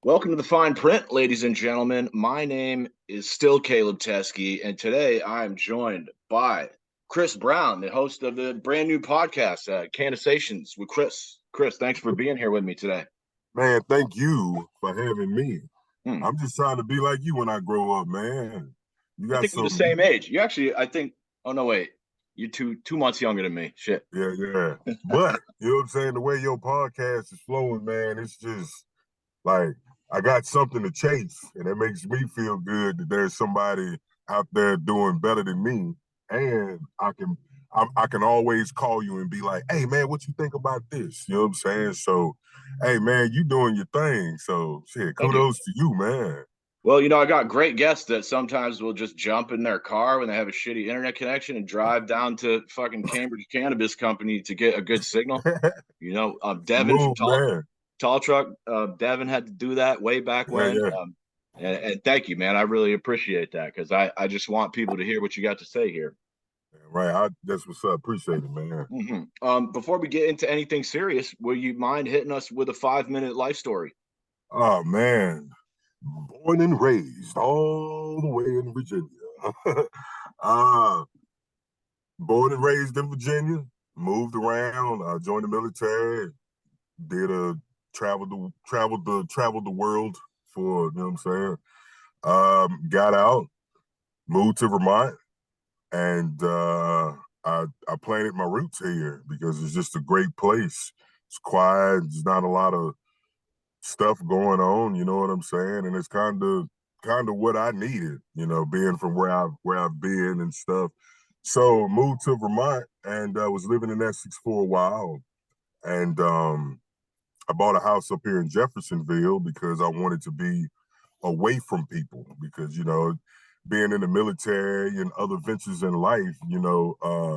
Welcome to the fine print, ladies and gentlemen. My name is still Caleb Teskey, and today I am joined by Kris Brown, the host of the brand new podcast, Cannasations with Kris. Kris, thanks for being here with me today. Man, thank you for having me. Hmm. I'm just trying to be like you when I grow up, man. You I got think we're the some, same age. You actually, I think. Oh no, wait. You're two months younger than me. Shit. yeah. But you know what I'm saying? The way your podcast is flowing, man, it's just like I got something to chase, and it makes me feel good that there's somebody out there doing better than me, and I can always call you and be like, "Hey, man, what you think about this?" You know what I'm saying? So, hey, man, you doing your thing. So, shit, Thank you. kudos to you, man. Well, I got great guests that sometimes will just jump in their car when they have a shitty internet connection and drive down to fucking Cambridge Cannabis Company to get a good signal. Devin from Smooth, man. Tall Truck, Devin had to do that way back Yeah, when. yeah. And thank you, man. I really appreciate that because I just want people to hear what you got to say here. Right. That's what's up. Appreciate it, man. Before we get into anything serious, will you mind hitting us with a 5-minute life story? Oh man. Born and raised all the way in Virginia. uh Born and raised in Virginia, moved around, joined the military, did a traveled the world for, you know what I'm saying? Got out, moved to Vermont, and I planted my roots here because it's just a great place. It's quiet. There's not a lot of stuff going on. You know what I'm saying? And it's kind of what I needed. You know, being from where I've been and stuff. So moved to Vermont and was living in Essex for a while. And I bought a house up here in Jefforsonville because I wanted to be away from people because being in the military and other ventures in life, you're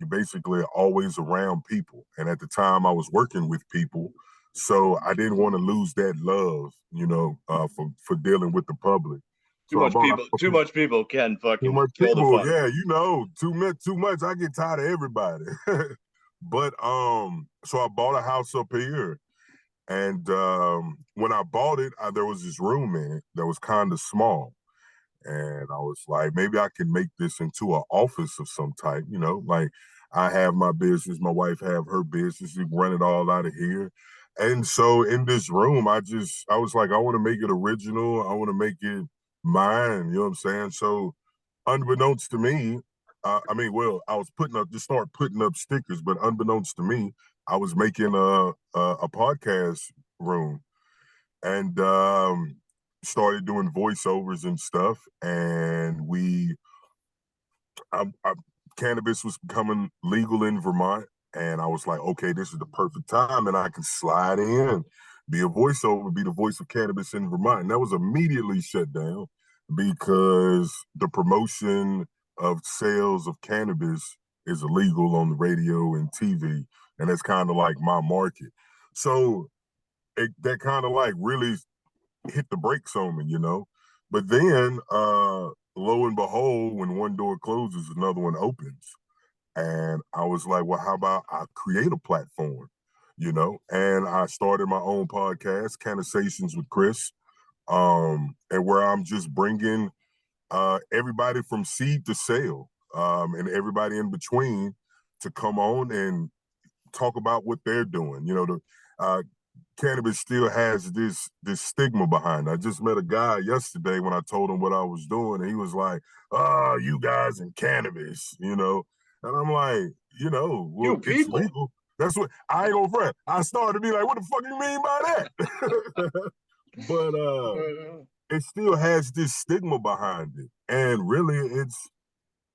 basically always around people. And at the time, I was working with people, so I didn't want to lose that love, for dealing with the public. Too So I much bought a people. Too much people can too fucking much kill the people. fun. Yeah, too much. I get tired of everybody. But so I bought a house up here, and when I bought it, there was this room in it that was kind of small. And I was like, maybe I can make this into an office of some type, like I have my business, my wife have her business, we run it all out of here. And so in this room, I was like, I want to make it original. I want to make it mine. You know what I'm saying? So unbeknownst to me, I was just start putting up stickers, but unbeknownst to me, I was making a podcast room and started doing voiceovers and stuff. And I, cannabis was becoming legal in Vermont, and I was like, okay, this is the perfect time, and I can slide in, be a voiceover, be the voice of cannabis in Vermont. And that was immediately shut down because the promotion of sales of cannabis is illegal on the radio and TV, and that's kind of like my market. So that kind of like really hit the brakes on me. But then, lo and behold, when one door closes, another one opens. And I was like, well, how about I create a platform? And I started my own podcast, Cannasations with Kris, and where I'm just bringing everybody from seed to sale, and everybody in between to come on and talk about what they're doing. Uh, Cannabis still has this stigma behind it. I just met a guy yesterday when I told him what I was doing, and he was like, "Oh, you guys in cannabis." And I'm like, well, You it's people. legal. That's what I ain't gonna front. I started to be like, what the fuck you mean by that? But it still has this stigma behind it. And really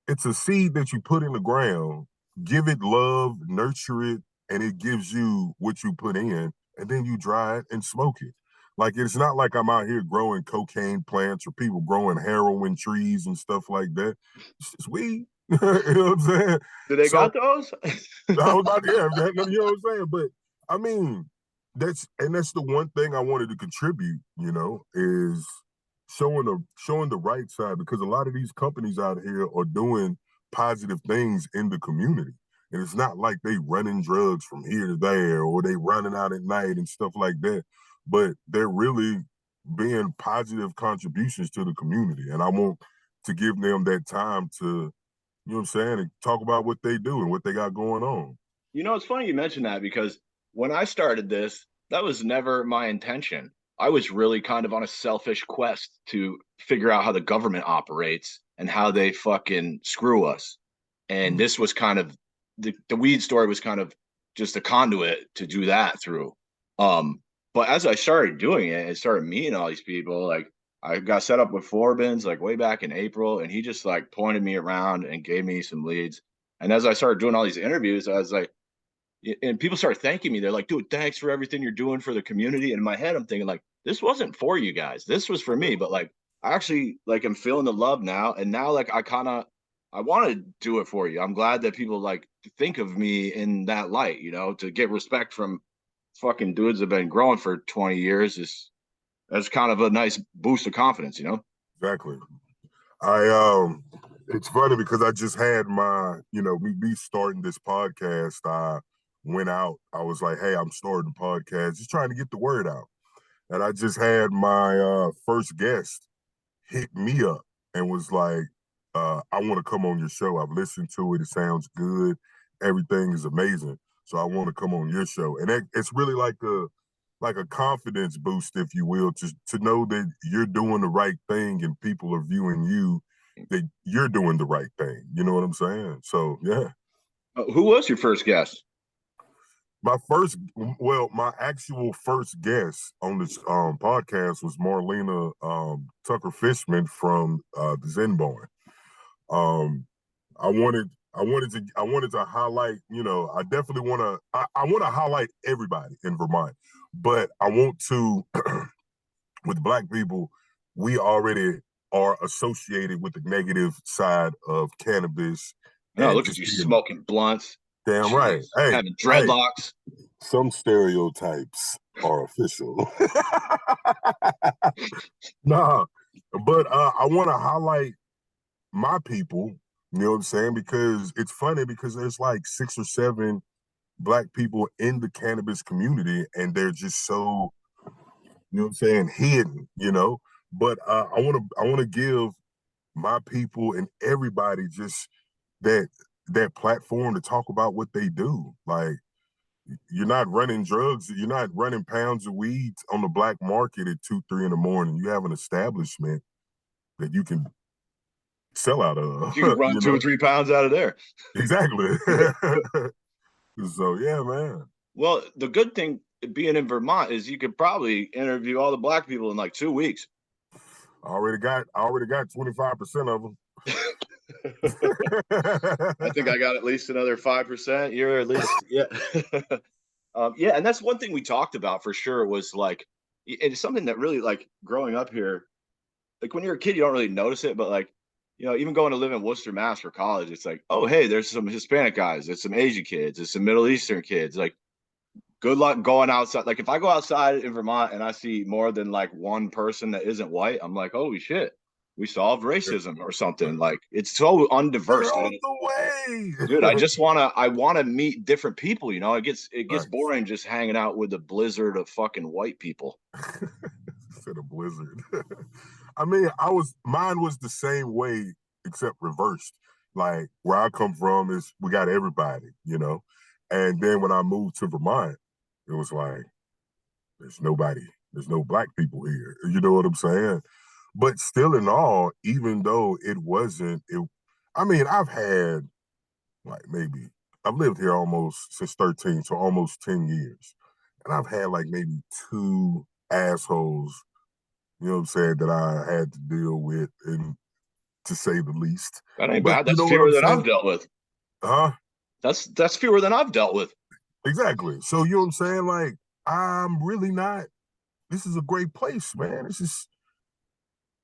it's a seed that you put in the ground, give it love, nurture it, and it gives you what you put in, and then you dry it and smoke it. Like it's not like I'm out here growing cocaine plants or people growing heroin trees and stuff like that. It's just weed. You know what I'm saying? Do they So got those? I was about to have that, you know what I'm saying? But I mean, that's the one thing I wanted to contribute, is showing the right side, because a lot of these companies out here are doing positive things in the community. And it's not like they running drugs from here to there or they running out at night and stuff like that. but they're really being positive contributions to the community. And I want to give them that time to, you know what I'm saying, and talk about what they do and what they got going on. You know, it's funny you mentioned that because when I started this, that was never my intention. I was really kind of on a selfish quest to figure out how the government operates and how they fucking screw us. And this was kind of the weed story was kind of just a conduit to do that through. But as I started doing it and started meeting all these people, like I got set up with Forbins like way back in April, and he just like pointed me around and gave me some leads. And as I started doing all these interviews, I was like, and people start thanking me. They're like, dude, thanks for everything you're doing for the community. And in my head, I'm thinking like, this wasn't for you guys. This was for me. But like, I actually like I'm feeling the love now. And now like I want to do it for you. I'm glad that people like think of me in that light, you know, to get respect from fucking dudes that have been growing for 20 years is that's kind of a nice boost of confidence, you know? Exactly. It's funny because I just had my, me starting this podcast. I went out, I was like, hey, I'm starting a podcast, just trying to get the word out. And I just had my first guest hit me up and was like, I want to come on your show. I've listened to it. It sounds good. Everything is amazing. So I want to come on your show. And it's really like a confidence boost, if you will, to know that you're doing the right thing and people are viewing you that you're doing the right thing. You know what I'm saying? So yeah. Who was your first guest? My actual first guest on this podcast was Marlena Tucker Fishman from the Zen Barn. I wanted to highlight, I definitely I want to highlight everybody in Vermont, but I want to with Black people, we already are associated with the negative side of cannabis No, and look at just you being smoking blunts. damn right. Jeez. Hey, Having dreadlocks. some stereotypes are official. Nah, but I want to highlight my people, you know what I'm saying? Because it's funny because there's like 6 or 7 Black people in the cannabis community and they're just so, you know what I'm saying, hidden. But I want to give my people and everybody just that platform to talk about what they do. Like you're not running drugs, you're not running pounds of weed on the black market at 2, 3 in the morning. You have an establishment that you can sell out of. You can run 2 or 3 pounds out of there. Exactly. So yeah, man. Well, the good thing being in Vermont is you could probably interview all the Black people in like 2 weeks. I already got 25% of them. I think I got at least another 5%. You're at least, yeah. Yeah, and that's one thing we talked about for sure was like it's something that really like growing up here, like when you're a kid, you don't really notice it, but like, even going to live in Worcester, Mass for college, it's like, oh, hey, there's some Hispanic guys, there's some Asian kids, there's some Middle Eastern kids. Like, good luck going outside. Like, if I go outside in Vermont and I see more than like one person that isn't white, I'm like, holy shit, we solved racism or something. Like, it's so undiverse. They're on the Dude, way. I wanna meet different people. It gets Right. boring just hanging out with a blizzard of fucking white people. Said a blizzard. I mean, mine was the same way except reversed. Like where I come from is we got everybody. And then when I moved to Vermont, it was like there's nobody, there's no Black people here. You know what I'm saying? But still in all, even though it wasn't it I mean, I've had like maybe I've lived here almost since 13, so almost 10 years. And I've had like maybe 2 assholes, you know what I'm saying, that I had to deal with, and to say the least. That ain't But bad. you That's know what fewer I'm than I've saying? dealt with. Huh? That's fewer than I've dealt with. Exactly. So you know what I'm saying? Like, I'm really not, this is a great place, man. This is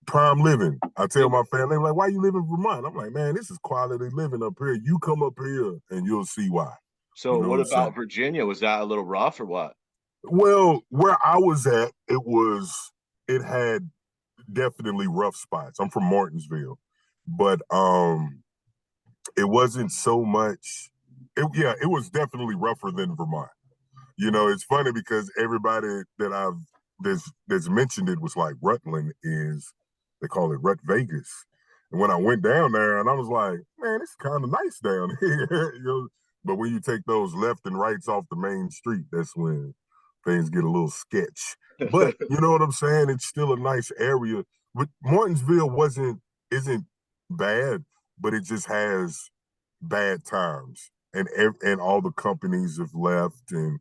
prime living. I tell my family, like, why you live in Vermont? I'm like, man, this is quality living up here. You come up here and you'll see why. So You know what what I'm saying? about Virginia? Was that a little rough or what? Well, where I was at, it had definitely rough spots. I'm from Martinsville, but it wasn't so much. It was definitely rougher than Vermont. It's funny because everybody that I've that's mentioned it was like Rutland is, they call it Rut Vegas. And when I went down there, and I was like, man, it's kind of nice down here. But when you take those left and rights off the main street, that's when things get a little sketch. But you know what I'm saying? It's still a nice area. But Martinsville isn't bad, but it just has bad times, and all the companies have left, and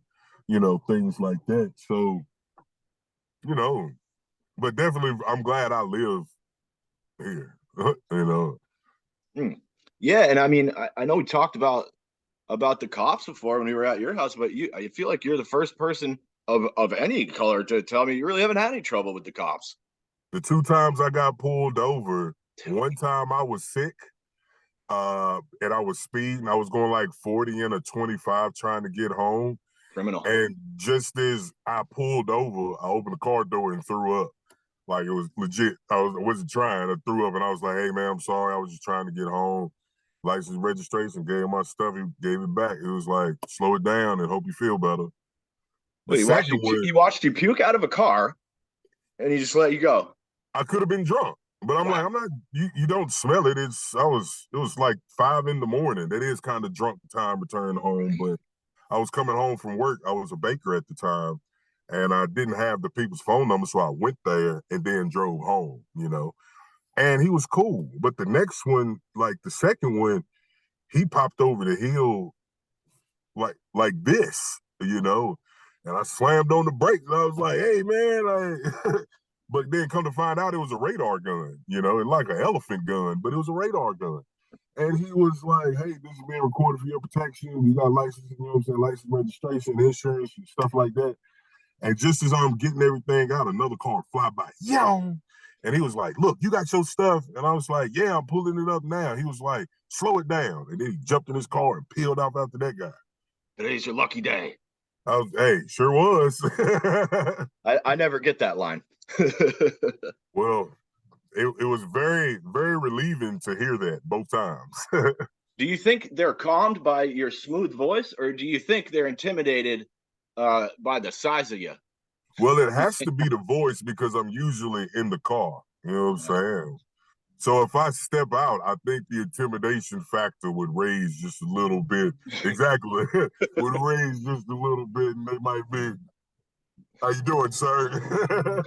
things like that. So you know, but definitely, I'm glad I live here. Hmm. Yeah, and I mean, I know we talked about the cops before when we were at your house, but I feel like you're the first person of any color to tell me you really haven't had any trouble with the cops. The 2 times I got pulled over, one time I was sick, and I was speeding. I was going like 40 in a 25 trying to get home. Criminal. And just as I pulled over, I opened the car door and threw up. Like, it was legit. I wasn't trying. I threw up, and I was like, "Hey man, I'm sorry. I was just trying to get home." License, registration, gave him my stuff. He gave it back. It was like, "Slow it down and hope you feel better." The Wait, second one, he watched you puke out of a car, and he just let you go. I could have been drunk, but I'm like, Wow. I'm not. You don't smell it. It was like 5 a.m. That is kind of drunk time return home, but I was coming home from work. I was a baker at the time, and I didn't have the people's phone number, so I went there and then drove home. And he was cool. But the next one, like the second one, he popped over the hill like this. And I slammed on the brakes. And I was like, "Hey man," but then come to find out it was a radar gun, and like an elephant gun, but it was a radar gun. And he was like, "Hey, this is being recorded for your protection. You got license, license, registration, insurance, and stuff like that." And just as I'm getting everything out, another car fly by. Yow! And he was like, "Look, you got your stuff." And I was like, "Yeah, I'm pulling it up now." He was like, "Slow it down." And then he jumped in his car and peeled off after that guy. Today's your lucky day. Hey, sure was. I never get that line. Well, it was very, very relieving to hear that both times. Do you think they're calmed by your smooth voice, or do you think they're intimidated by the size of you? Well, it has to be the voice because I'm usually in the car. You know what I'm saying? So if I step out, I think the intimidation factor would raise just a little bit. Exactly. Would raise just a little bit, and they might be, "How you doing, sir?"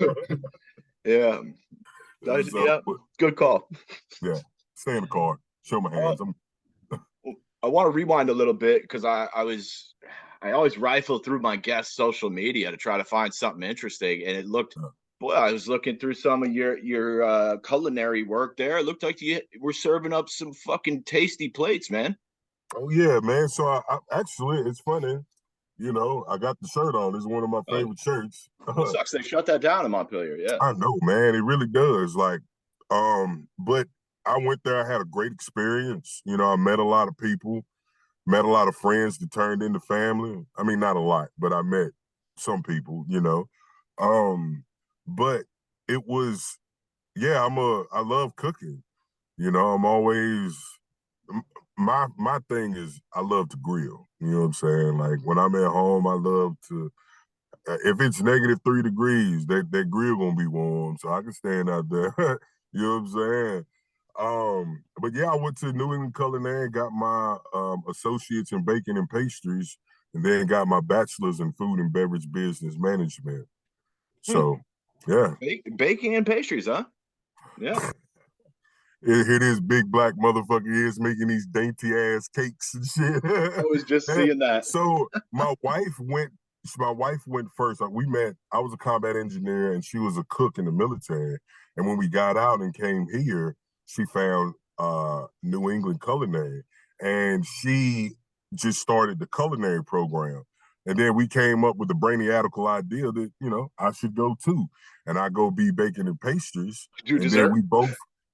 Yeah, So, yeah, but good call. yeah, stay in the car. Show my Uh, hands. I want to rewind a little bit because I always rifle through my guest social media to try to find something interesting, and it looked, boy, I was looking through some of your culinary work there. It looked like you were serving up some fucking tasty plates, man. Oh yeah, man. So I actually, it's funny. I got the shirt on. It's one of my Oh, favorite shirts. it sucks they shut that down in Montpelier. Yeah. I know, man. It really does. Like, but I went there. I had a great experience. I met a lot of people, met a lot of friends that turned into family. I mean, not a lot, but I met some people. Um, but it was, yeah. I love cooking. I'm always my thing is I love to grill. You know what I'm saying? Like when I'm at home, I love to. If it's -3 degrees, that grill gonna be warm, so I can stand out there. You know what I'm saying? But yeah, I went to New England Culinary, got my associates in baking and pastries, and then got my bachelor's in food and beverage business management. Hmm. So, yeah, Baking and pastries, huh? Yeah. here this big black motherfucker is making these dainty ass cakes and I shit. was just seeing that. So my wife went first. Like, we met. I was a combat engineer and she was a cook in the military. And when we got out and came here, she found New England Culinary, and she just started the culinary program. And then we came up with the brainiacal idea that I should go too, and I go be baking and pastries. Do And then dessert?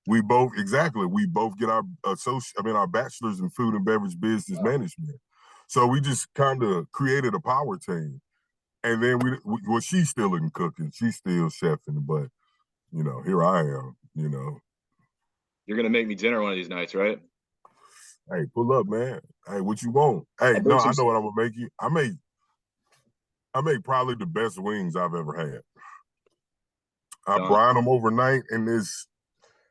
we both get our our bachelors in food and beverage business management. So we just kind of created a power team. And then well, she's still in cooking, she's still chefing, but here I am. You're gonna make me dinner one of these nights, right? Hey, pull up, man. Hey, what you want? Hey, I'll no, bring some. I know what I'm gonna make you. I make probably the best wings I've ever had. I Done. brine them overnight in this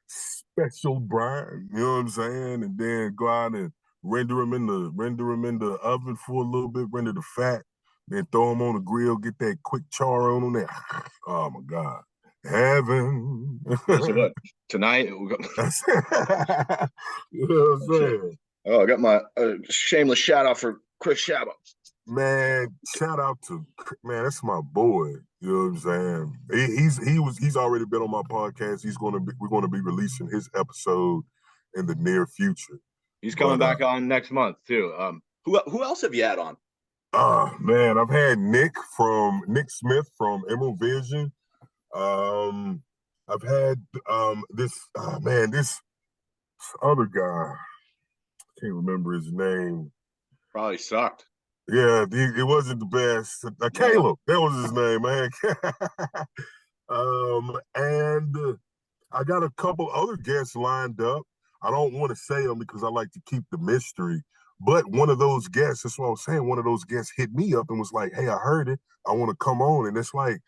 special brine. You know what I'm saying? And then go out and render them in the oven for a little bit, render the fat, then throw them on the grill, get that quick char on them there. Oh my God. Heaven. Yeah, so what? Tonight, You know what I'm saying? oh, I got my shameless shout out for Chris Shaba. Man, shout out to man, that's my boy. You know what I'm saying? He's already been on my podcast. We're gonna be releasing his episode in the near future. He's coming But back on next month too. Who else have you had on? man, I've had Nick Smith from Emerald Vision. I've had this other guy. I can't remember his name. Probably sucked. Yeah, it wasn't the best. Caleb, that was his name, man. And I got a couple other guests lined up. I don't want to say them because I like to keep the mystery. But one of those guests, that's what I was saying. One of those guests hit me up and was like, "Hey, I heard it. I want to come on." And it's like,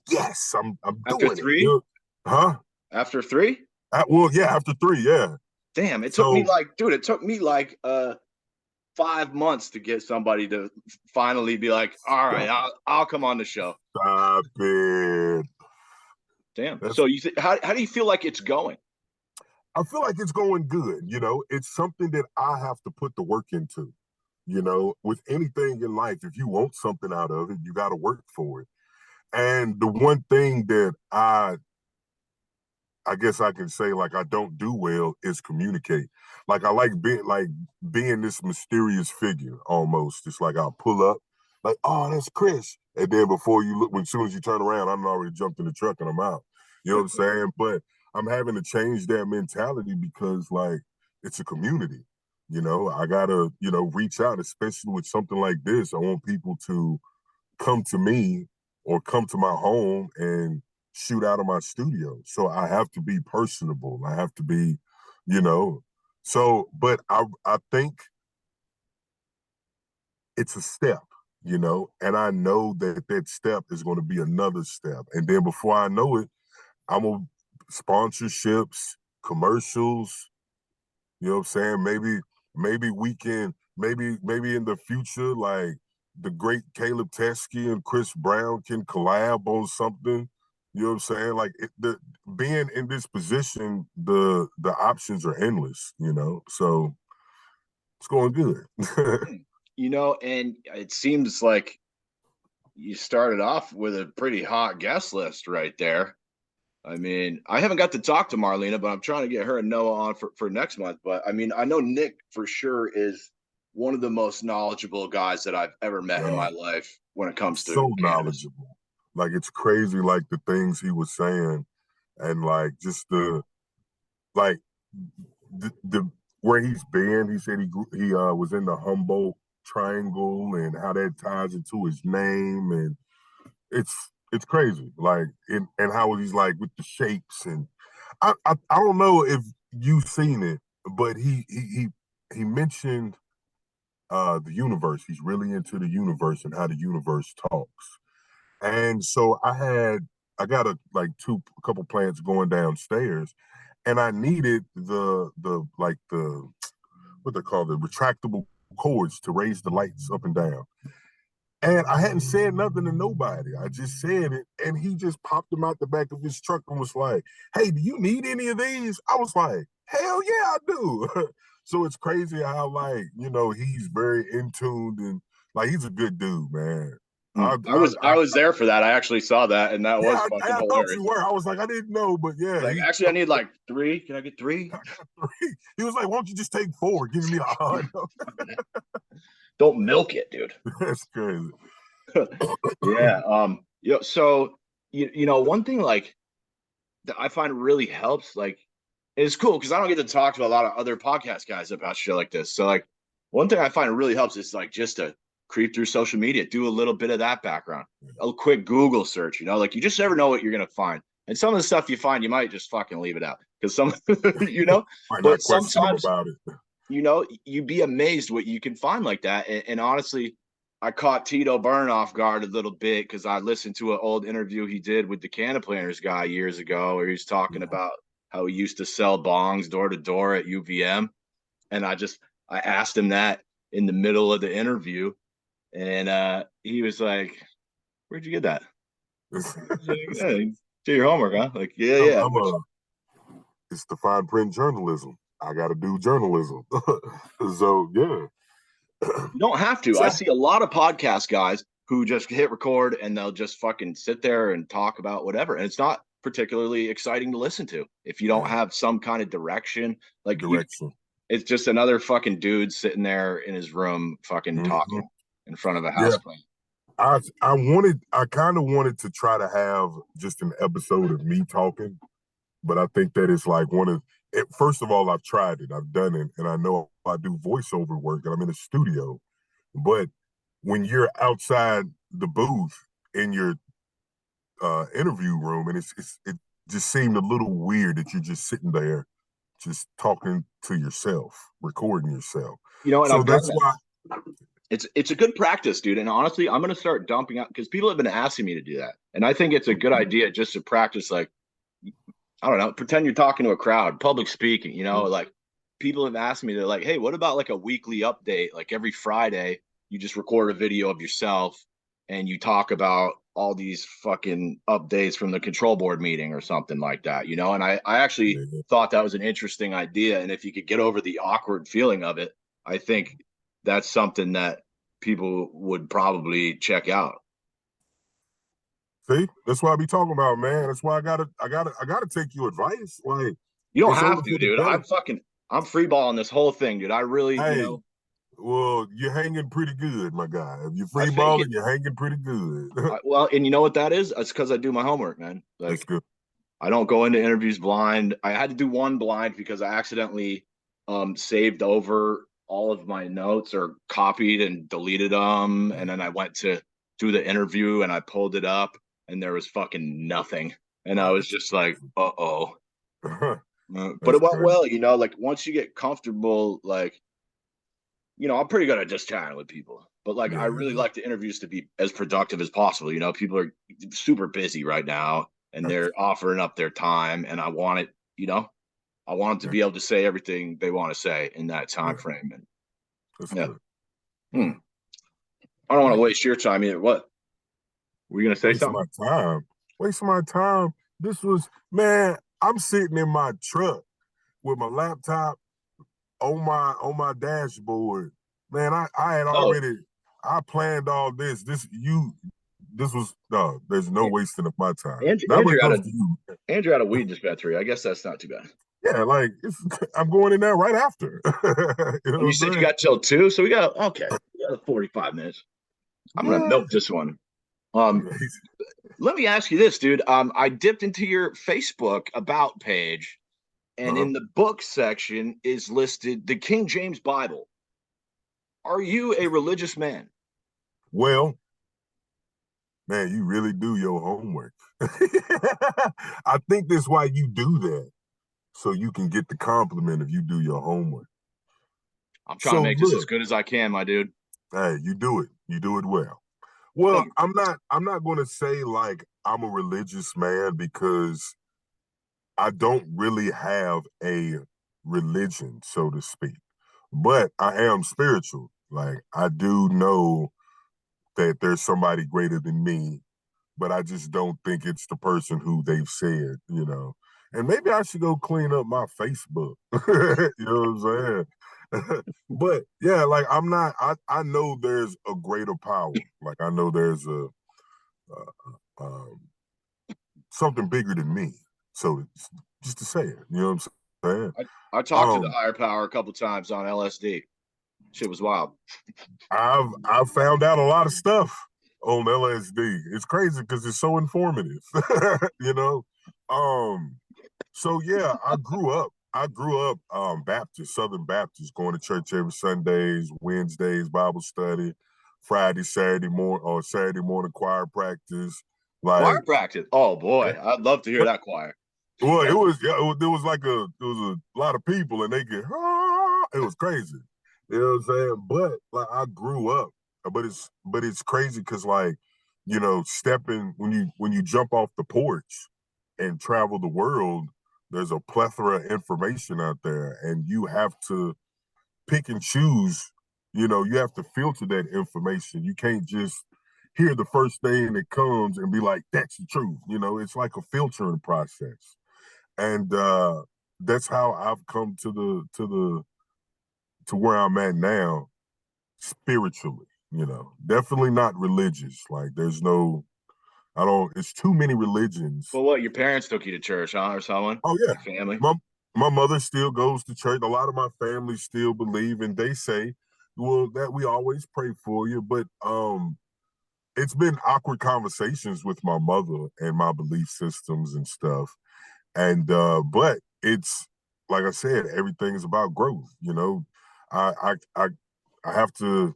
yes, I'm After doing three? it. You know? Huh? After three? Well, yeah, after three, yeah. Damn, it took me like 5 months to get somebody to finally be like, all right, I'll come on the show. Stop it. Damn. So how do you feel like it's going? I feel like it's going good. You know, it's something that I have to put the work into. You know, with anything in life, if you want something out of it, you got to work for it. And the one thing that I guess I can say like I don't do well is communicate. Like I like being this mysterious figure almost. It's like I'll pull up, like, oh, that's Kris. And then before you look, as soon as you turn around, I'm already jumped in the truck and I'm out. You know what I'm saying? But I'm having to change that mentality because like it's a community. You know, I gotta, reach out, especially with something like this. I want people to come to me or come to my home and shoot out of my studio. So I have to be personable. I have to be, you know. So, but I think it's a step, and I know that that step is going to be another step. And then before I know it, I'm a sponsorships, commercials, you know what I'm saying? Maybe we can maybe in the future, like the great Caleb Teskey and Kris Brown can collab on something. You know what I'm saying? Like being in this position, the options are endless. So it's going good. And it seems like you started off with a pretty hot guest list right there. I mean, I haven't got to talk to Marlena, but I'm trying to get her and Noah on for next month. But I mean, I know Nick for sure is one of the most knowledgeable guys that I've ever met in my life when it comes to so cannabis. Knowledgeable. Like it's crazy, like the things he was saying, and like just the where he's been. He said he was in the Humboldt Triangle and how that ties into his name, and it's crazy. Like and how he's like with the shapes, and I don't know if you've seen it, but he mentioned the universe. He's really into the universe and how the universe talks. And so I got a couple plants going downstairs, and I needed the what they call the retractable cords to raise the lights up and down. And I hadn't said nothing to nobody. I just said it, and he just popped them out the back of his truck and was like, "Hey, do you need any of these?" I was like, "Hell yeah, I do." So it's crazy how he's very in tune and like he's a good dude, man. I was there for that. I actually saw that, and that was fucking I hilarious. thought you were. I was like, I didn't know, but yeah. Like, actually, I need like 3. Can I get 3? I got 3. He was like, "Why don't you just take 4? Give me a hug." Don't milk it, dude. That's crazy. Yeah. So one thing like that I find really helps, like, it's cool because I don't get to talk to a lot of other podcast guys about shit like this. So like one thing I find really helps is like just to creep through social media, do a little bit of that background, a quick Google search, like you just never know what you're gonna find. And some of the stuff you find, you might just fucking leave it out because some, but sometimes, about it. you'd be amazed what you can find like that. And honestly, I caught Tito Byrne off guard a little bit because I listened to an old interview he did with the Canna Planners guy years ago, where he was talking about how he used to sell bongs door to door at UVM, and I asked him that in the middle of the interview, and he was like, "Where'd you get that?" Like, yeah, you do your homework, huh? Like, yeah, yeah. It's the fine print journalism. I got to do journalism. So yeah. You don't have to. I see a lot of podcast guys who just hit record and they'll just fucking sit there and talk about whatever. And it's not particularly exciting to listen to if you don't have some kind of direction. It's just another fucking dude sitting there in his room fucking talking in front of a house plan. I kind of wanted to try to have just an episode of me talking, but I think that it's like first of all, I've tried it, I've done it, and I know I do voiceover work and I'm in a studio. But when you're outside the booth in your interview room, and it just seemed a little weird that you're just sitting there, just talking to yourself, recording yourself. You know, and so that's why it's a good practice, dude. And honestly, I'm gonna start dumping out because people have been asking me to do that, and I think it's a good idea just to practice. Like, I don't know, pretend you're talking to a crowd, public speaking. You know, like people have asked me, they're like, "Hey, what about like a weekly update? Like every Friday, you just record a video of yourself and you talk about all these fucking updates from the control board meeting or something like that, you know?" And I actually thought that was an interesting idea. And if you could get over the awkward feeling of it, I think that's something that people would probably check out. See, that's what I be talking about, man. That's why I gotta take your advice. Like, you don't have to, dude. I'm free balling this whole thing, dude. I really, well, you're hanging pretty good, my guy. If you're free balling, you're hanging pretty good. Well, and you know what that is? It's because I do my homework, man. Like, that's good. I don't go into interviews blind. I had to do one blind because I accidentally saved over all of my notes or copied and deleted them. And then I went to do the interview and I pulled it up and there was fucking nothing. And I was just like, uh-oh. But it went well, you know, like once you get comfortable, like, you know, I'm pretty good at just chatting with people. But like, I really like the interviews to be as productive as possible. You know, people are super busy right now and they're offering up their time. And I want it, you know, I want them to be able to say everything they want to say in that time frame. And I don't want to waste your time either. What? Were you going to say something? Wasting my time. This was, man, I'm sitting in my truck with my laptop on my dashboard. Man, I had already I planned all this. There's no wasting of my time. Andrew had a weed dispensary. I guess that's not too bad. Yeah, like I'm going in there right after. You said you got till 2, so we got 45 minutes. I'm gonna milk this one. Let me ask you this, dude. I dipped into your Facebook about page, and in the book section is listed the King James Bible. Are you a religious man? Well, man, you really do your homework. I think that's why you do that, so you can get the compliment if you do your homework. I'm trying to make this as good as I can, my dude. Hey, you do it. You do it well. Well, I'm not going to say like I'm a religious man because I don't really have a religion, so to speak. But I am spiritual. Like I do know that there's somebody greater than me, but I just don't think it's the person who they've said, you know. And maybe I should go clean up my Facebook. You know what I'm saying? But yeah, like I know there's a greater power. Like I know there's something bigger than me. So just to say it, you know what I'm saying? I talked to the higher power a couple times on LSD. Shit was wild. I've found out a lot of stuff on LSD. It's crazy because it's so informative, you know. So yeah, I grew up Baptist, Southern Baptist, going to church every Sundays, Wednesdays, Bible study, Friday, Saturday morning choir practice. Like choir practice. Oh boy, I'd love to hear that choir. Well, there was a lot of people and they get it was crazy. You know what I'm saying? But like I grew up but it's crazy because like, stepping when you jump off the porch and travel the world, there's a plethora of information out there, and you have to pick and choose. You have to filter that information. You can't just hear the first thing that comes and be like, that's the truth. It's like a filtering process. And that's how I've come to where I'm at now spiritually. Definitely not religious. Like there's no, I don't, it's too many religions. Well, what, your parents took you to church, huh, or someone? Oh yeah. Your family? My mother still goes to church. A lot of my family still believe, and they say, well, that we always pray for you. But it's been awkward conversations with my mother and my belief systems and stuff. And but it's like I said, everything is about growth. I I I I have to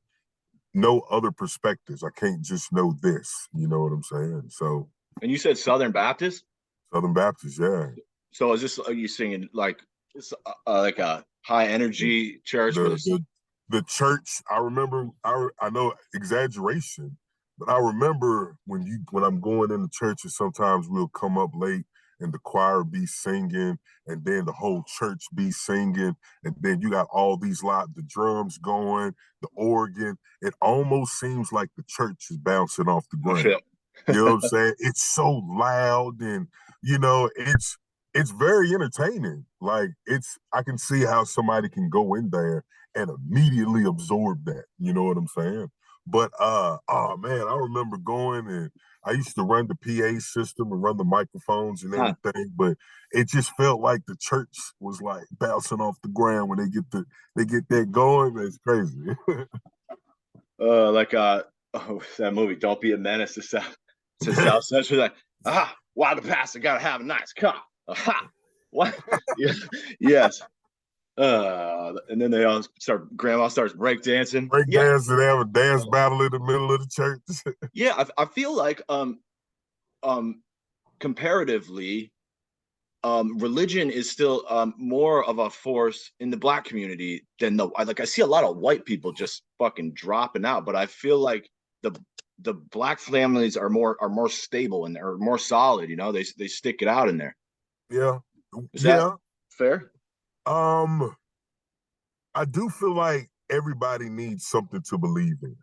know other perspectives. I can't just know this. You know what I'm saying? So And you said Southern Baptist? Southern Baptist, yeah. So is this, are you singing like it's like a high energy church with The a the the church. I remember. I know exaggeration, but I remember when I'm going into church, and sometimes we'll come up late and the choir be singing, and then the whole church be singing, and then you got all these the drums going, the organ. It almost seems like the church is bouncing off the I ground. feel. You know what I'm saying? It's so loud, and it's very entertaining. Like I can see how somebody can go in there and immediately absorb that. You know what I'm saying? But oh man, I remember going, and I used to run the PA system and run the microphones and Huh. everything, but it just felt like the church was like bouncing off the ground when they get that going. It's crazy. Like oh, that movie, Don't Be a Menace to South Central. Like, why the pastor gotta have a nice car? Aha, what? Yeah, yes. And then they all start. Grandma starts break dancing. Break Yeah, dance and have a dance battle in the middle of the church. yeah. I feel like um comparatively, religion is still more of a force in the black community than I see a lot of white people just fucking dropping out, but I feel like the the black families are more stable and are more solid. They stick it out in there. Yeah, Is that yeah. fair? Um, I do feel like everybody needs something to believe in.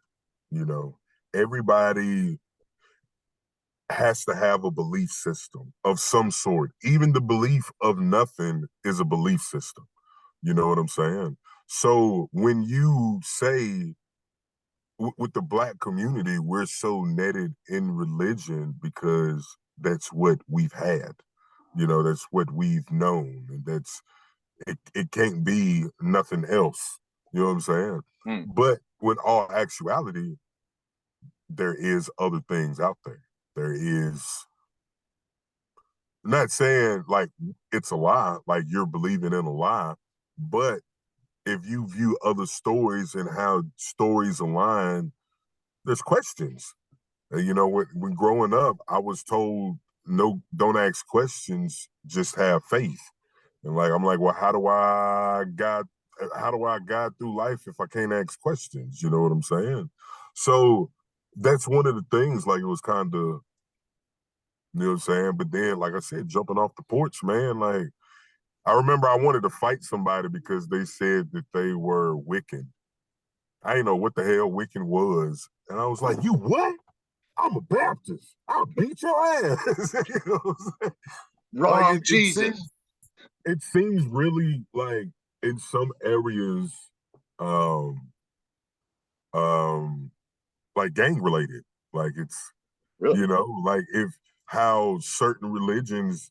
You know, everybody has to have a belief system of some sort. Even the belief of nothing is a belief system. You know what I'm saying? So when you say with the black community, we're so netted in religion because that's what we've had. That's what we've known, and it can't be nothing else. You know what I'm saying? Hmm. But with all actuality, there is other things out there. There is, not saying like it's a lie, like you're believing in a lie, but if you view other stories and how stories align, there's questions. When growing up, I was told, no, don't ask questions, just have faith. And like I'm like, well, how do I guide through life if I can't ask questions? You know what I'm saying? So that's one of the things, like it was kind of, you know what I'm saying? But then, like I said, jumping off the porch, man, like I remember I wanted to fight somebody because they said that they were Wiccan. I didn't know what the hell Wiccan was. And I was like, you what? I'm a Baptist. I'll beat your ass. You know what I'm saying? Like Wrong, Jesus. it seems really like in some areas um um like gang related. Like it's Really? like if how certain religions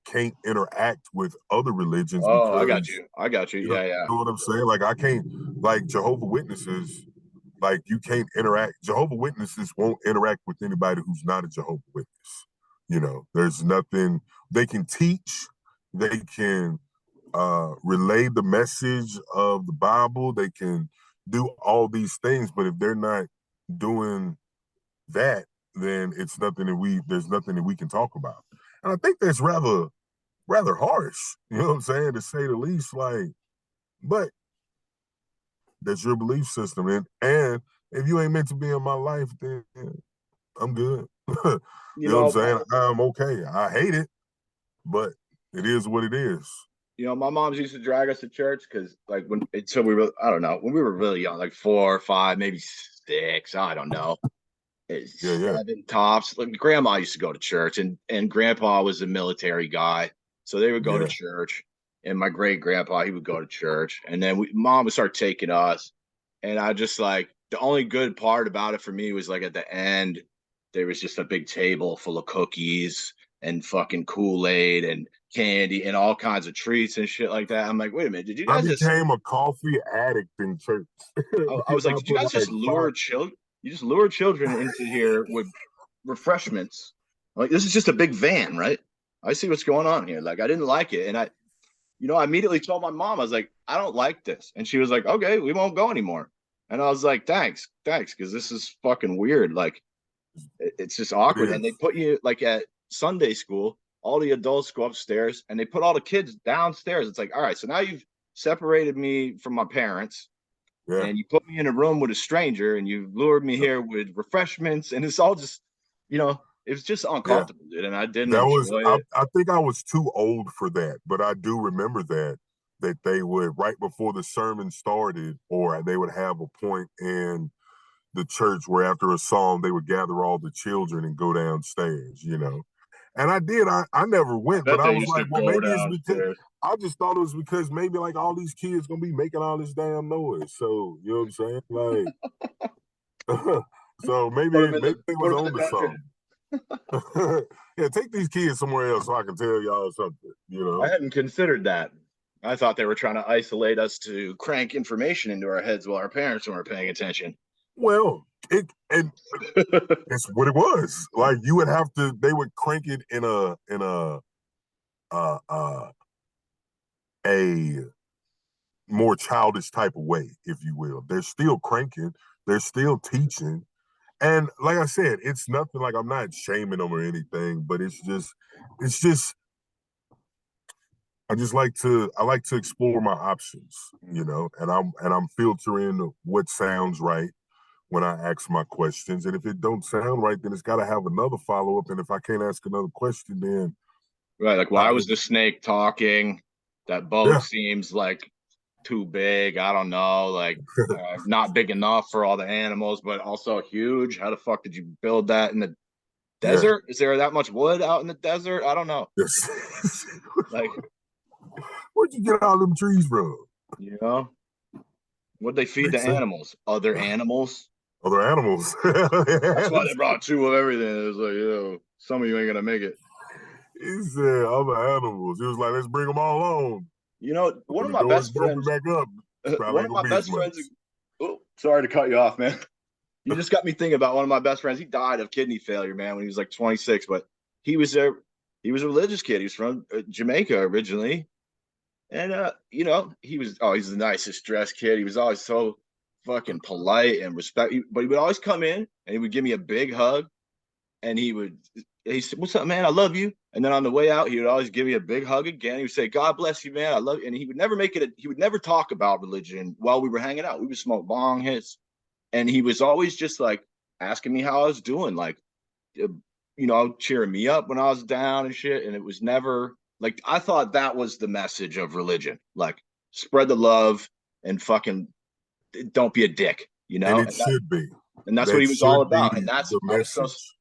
can't interact with other religions Oh, I because got you. I got you. Yeah, yeah. you know what I'm saying? Like I can't, like Jehovah Witnesses, like you can't interact. Jehovah Witnesses won't interact with anybody who's not a Jehovah Witness. There's nothing they can teach. They can relay the message of the Bible. They can do all these things, but if they're not doing that, then there's nothing that we can talk about. And I think that's rather harsh. You know what I'm saying, to say the least. Like, but that's your belief system, and if you ain't meant to be in my life, then I'm good. You You know what I'm know, saying? I'm okay. I hate it, but it is what it is. my mom's used to drag us to church because, like, until we were, I don't know, when we were really young, like 4 or 5, maybe 6, I don't know, Yeah, yeah, 7 tops. Like, grandma used to go to church, and grandpa was a military guy, so they would go to yeah. church. And my great grandpa, he would go to church, and then mom would start taking us. And I just like the only good part about it for me was like at the end, there was just a big table full of cookies and fucking Kool-Aid and candy and all kinds of treats and shit like that. I'm like, wait a minute, did you I guys just? became a coffee addict in church I was because like, I did you put guys like just five. lure children? You just lure children into here with refreshments. Like, this is just a big van, right? I see what's going on here. Like, I didn't like it, and I immediately told my mom, I was like, I don't like this. And she was like, okay, we won't go anymore. And I was like, thanks, because this is fucking weird. Like, it's just It awkward. And they is. put you like at Sunday school, all the adults go upstairs and they put all the kids downstairs. It's like, all right, so now you've separated me from my parents Yeah. and you put me in a room with a stranger and you lured me here with refreshments. And it's all just, it's just Yeah. uncomfortable, dude. And I didn't That was enjoy I, it. I think I was too old for that, but I do remember that they would right before the sermon started, or they would have a point in the church where after a song they would gather all the children and go downstairs. And I did. I never I went, but bet I they was used to like, well, go maybe it's because downstairs. I just thought it was because maybe like all these kids gonna be making all this damn noise. So you know what I'm saying? Like so Put maybe them in maybe the they put was them in on the to dungeon. something. Yeah, take these kids somewhere else so I can tell y'all something, you I know? hadn't considered that. I thought they were trying to isolate us to crank information into our heads while our parents weren't paying attention. Well, and it's what it was. Like you would have to they would crank it in uh uh a more childish type of way, if you will. They're still cranking, they're still teaching. And like I said, it's nothing like I'm not shaming them or anything, but it's just I like to explore my options, and I'm filtering what sounds right when I ask my questions. And if it don't sound right, then it's gotta have another follow-up. And if I can't ask another question, then Right. Like, I why was the snake talking? That boat yeah, seems like too big. I don't know. Like, not big enough for all the animals, but also huge. How the fuck did you build that in the yeah. desert? Is there that much wood out in the desert? I don't know. Yes. Like, Where'd you get all them trees from? you know, what they feed the Makes sense. animals? Other animals? Other animals. That's why they Yes. brought two of everything. It was like, some of you ain't gonna make it. He said other animals. He was like, let's bring them all on. One When of the my doors best open friends, back up, it's probably one ain't of gonna my be as best much. friends. Oh, sorry to cut you off, man. You just got me thinking about one of my best friends. He died of kidney failure, man, when he was like 26. But he was a he was a religious kid. He was from Jamaica originally, and he's the nicest dressed kid. He was always so fucking polite and respect. But he would always come in and he would give me a big hug, and he said, "What's up, man? I love you." And then on the way out, he would always give me a big hug again. He would say, "God bless you, man. I love you." And he would never he would never talk about religion while we were hanging out. We would smoke bong hits, and he was always just like asking me how I was doing, like cheering me up when I was down and shit. And it was never like I thought that was the message of religion, like spread the love and fucking don't be a dick, And it and that should be. and that's what That he was all should be about. And that's the message. I was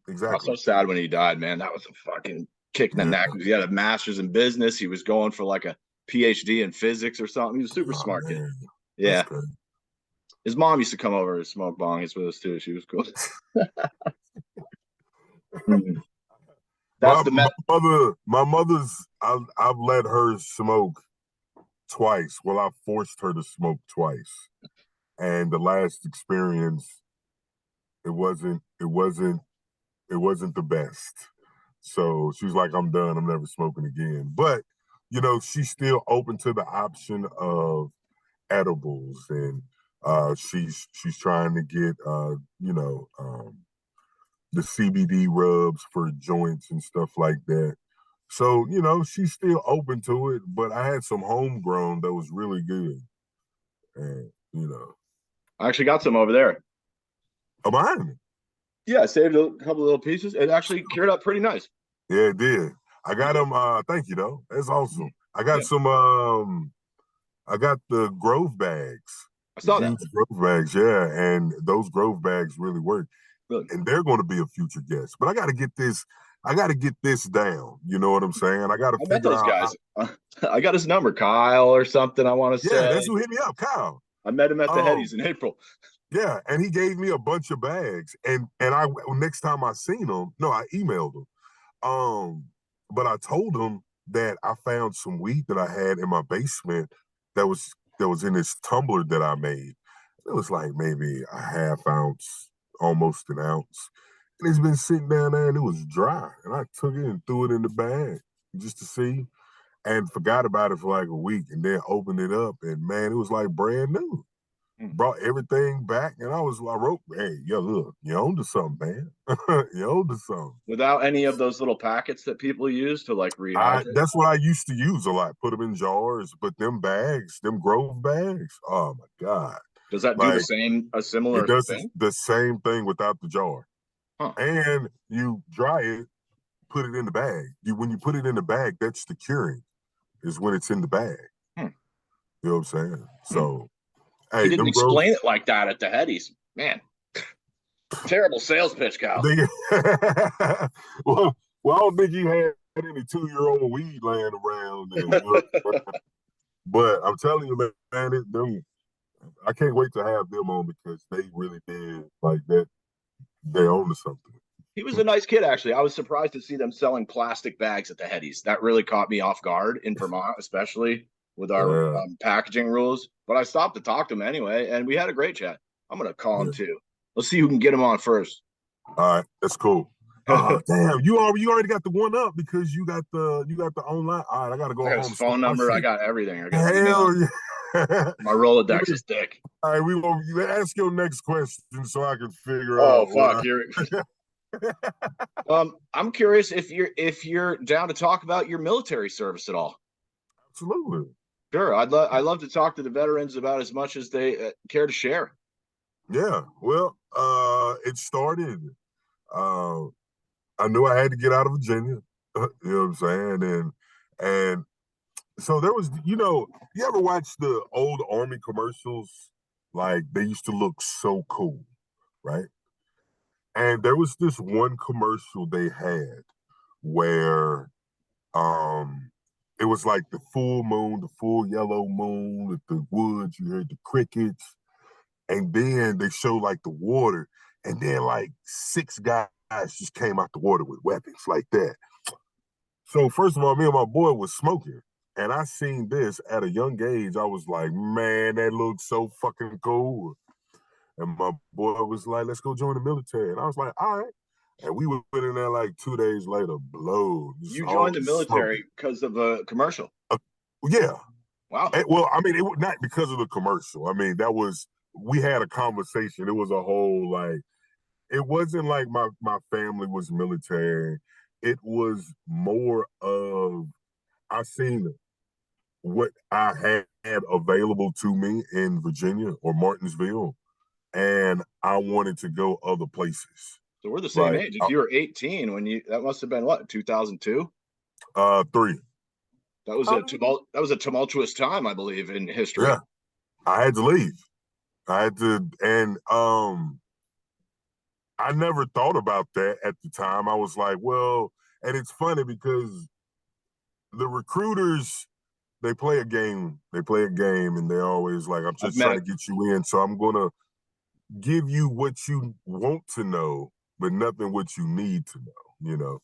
Exactly. so sad when he died, man. That was a fucking kick in the Yeah. neck. He had a master's in business. He was going for like a PhD in physics or something. He was a super Oh smart kid. man, that's Yeah. crazy. His mom used to come over and smoke bongs with us too. She was cool. Mhm. That's My the my met. mother's I've let her smoke twice. Well, I forced her to smoke twice. And the last experience, it wasn't the best. So she's like, I'm done. I'm never smoking again. But she's still open to the option of edibles, and she's trying to get the CBD rubs for joints and stuff like that. So she's still open to it. But I had some homegrown that was really good, and I actually got some over there. Oh, behind me. Yeah, I saved a couple of little pieces. It actually cured up pretty nice. Yeah, it did. I got Yeah. them. Thank you though. That's awesome. I got Yeah, some. I got the Grove bags, I the saw that. huge Grove bags. Yeah, and those Grove bags really work. Really. And they're going to be a future guest. But I got to get this. I got to get this down. You know what I'm saying? I got to I met figure those out. guys. I got his number, Kyle or something, I want to Yeah, that's say. who hit me up, Kyle. I met him at the Um, Headies in April. yeah, and he gave me a bunch of bags. And I next time I seen him, no, I emailed him. Um, but I told him that I found some weed that I had in my basement that was in this tumbler that I made. It was like maybe a half ounce, almost an ounce. And it's been sitting down there and it was dry. And I took it and threw it in the bag just to see and forgot about it for like a week and then opened it up and man, it was like brand new. Hmm. Brought everything back and I wrote, hey, yo, look, you own to something, man. You own to something. Without any of those little packets that people use to like rehydrate. That's what I used to use a lot. Put them in jars, but them bags, them Grove bags. Oh my god! Does that do Like a it similar does thing? the same thing without the jar. Huh. And you dry it, put it in the bag. When you put it in the bag, that's the curing. Is when it's in the bag. Hmm. You know what I'm saying? Hmm. So He hey, didn't them Grove. explain it like that at the Headies. Man, terrible sales pitch, Kyle. They, well, I don't think he had any 2-year-old weed laying around there. You know? But I'm telling you, man, them I can't wait to have them on because they really did like that. They own to something. He was a nice kid, actually. I was surprised to see them selling plastic bags at the Headies. That really caught me off guard in Vermont, especially with our Yeah, packaging rules. But I stopped to talk to him anyway, and we had a great chat. I'm going to call him yeah. too. Let's see who can get him on first. All right, that's cool. Oh damn, you already got the one up because you got the online. All right, I gotta I go got his home and start phone my number. I shit. got everything. I got his email. Hell yeah. My Give Rolodex me, is thick. all right, we will you ask your next question so I can figure Oh out fuck! what You're. I I'm curious if you're down to talk about your military service at all. absolutely. Sure, I'd love to talk to the veterans about as much as they care to share. Yeah. Well, it started. Uh, I knew I had to get out of Virginia. You know what I'm saying? And so there was, you ever watch the old Army commercials? Like they used to look so cool, right? And there was this one commercial they had where it was like the full moon, the full yellow moon with the woods, you heard the crickets, and then they showed like the water, and then like 6 guys just came out the water with weapons like that. So first of all, me and my boy was smoking, and I seen this at a young age. I was like, man, that looks so fucking cool. And my boy was like, let's go join the military. And I was like, all right. And we went in there like 2 days later, blow, just You all joined the just smoking. military because of a commercial. Uh, yeah. Wow. Well, I mean, it was not because of the commercial. I mean, we had a conversation. It was a whole like, it wasn't like my family was military. It was more of I seen what I had available to me in Virginia or Martinsville, and I wanted to go other places. So we're the same Like age. If you were 18 when that must have been what, 2002? 3. That was a tumultuous time, I believe, in history. Yeah, I had to leave. I had to, and I never thought about that at the time. I was like, well, and it's funny because the recruiters they play a game. They play a game, and they're always like, "I'm I've just trying met to get you in, so I'm gonna give you what you want to know, but nothing what you need to know."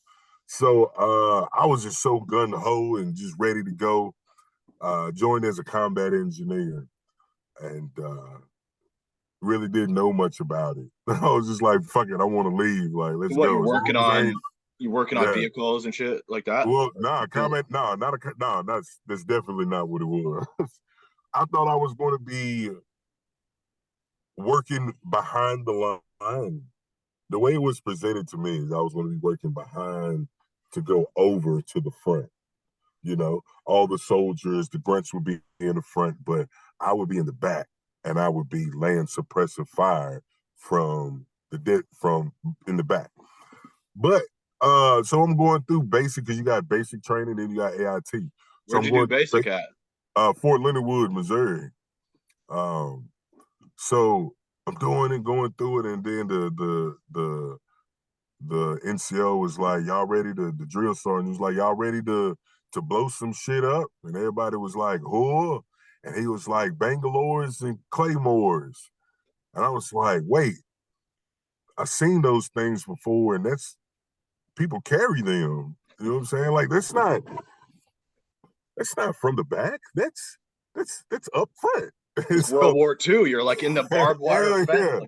So I was just so gun ho and just ready to go. Joined as a combat engineer, and really didn't know much about it. I was just like, "Fuck it, I want to leave. Like, let's what go." As long as I ain't, you're working on yeah. vehicles and shit like that. Well, nah, combat, nah, not a, nah. That's definitely not what it was. I thought I was going to be working behind the line. The way it was presented to me is I was going to be working behind to go over to the front. All the soldiers, the grunts would be in the front, but I would be in the back. and I would be laying suppressive fire from from in the back. But so I'm going through basic because you got basic training, then you got AIT. So Where'd I'm you do going basic at? Fort Leonard Wood, Missouri. So I'm doing it, going through it, and then the NCO was like, "Y'all ready to?" The drill sergeant was like, "Y'all ready to blow some shit up?" And everybody was like, "Who?" And he was like, "Bangalores and Claymores." And I was like, "Wait, I've seen those things before, and that's people carry them. You know what I'm saying? Like that's not from the back. That's up front." It's World So War II. You're like in the barbed wire hell fence. yeah.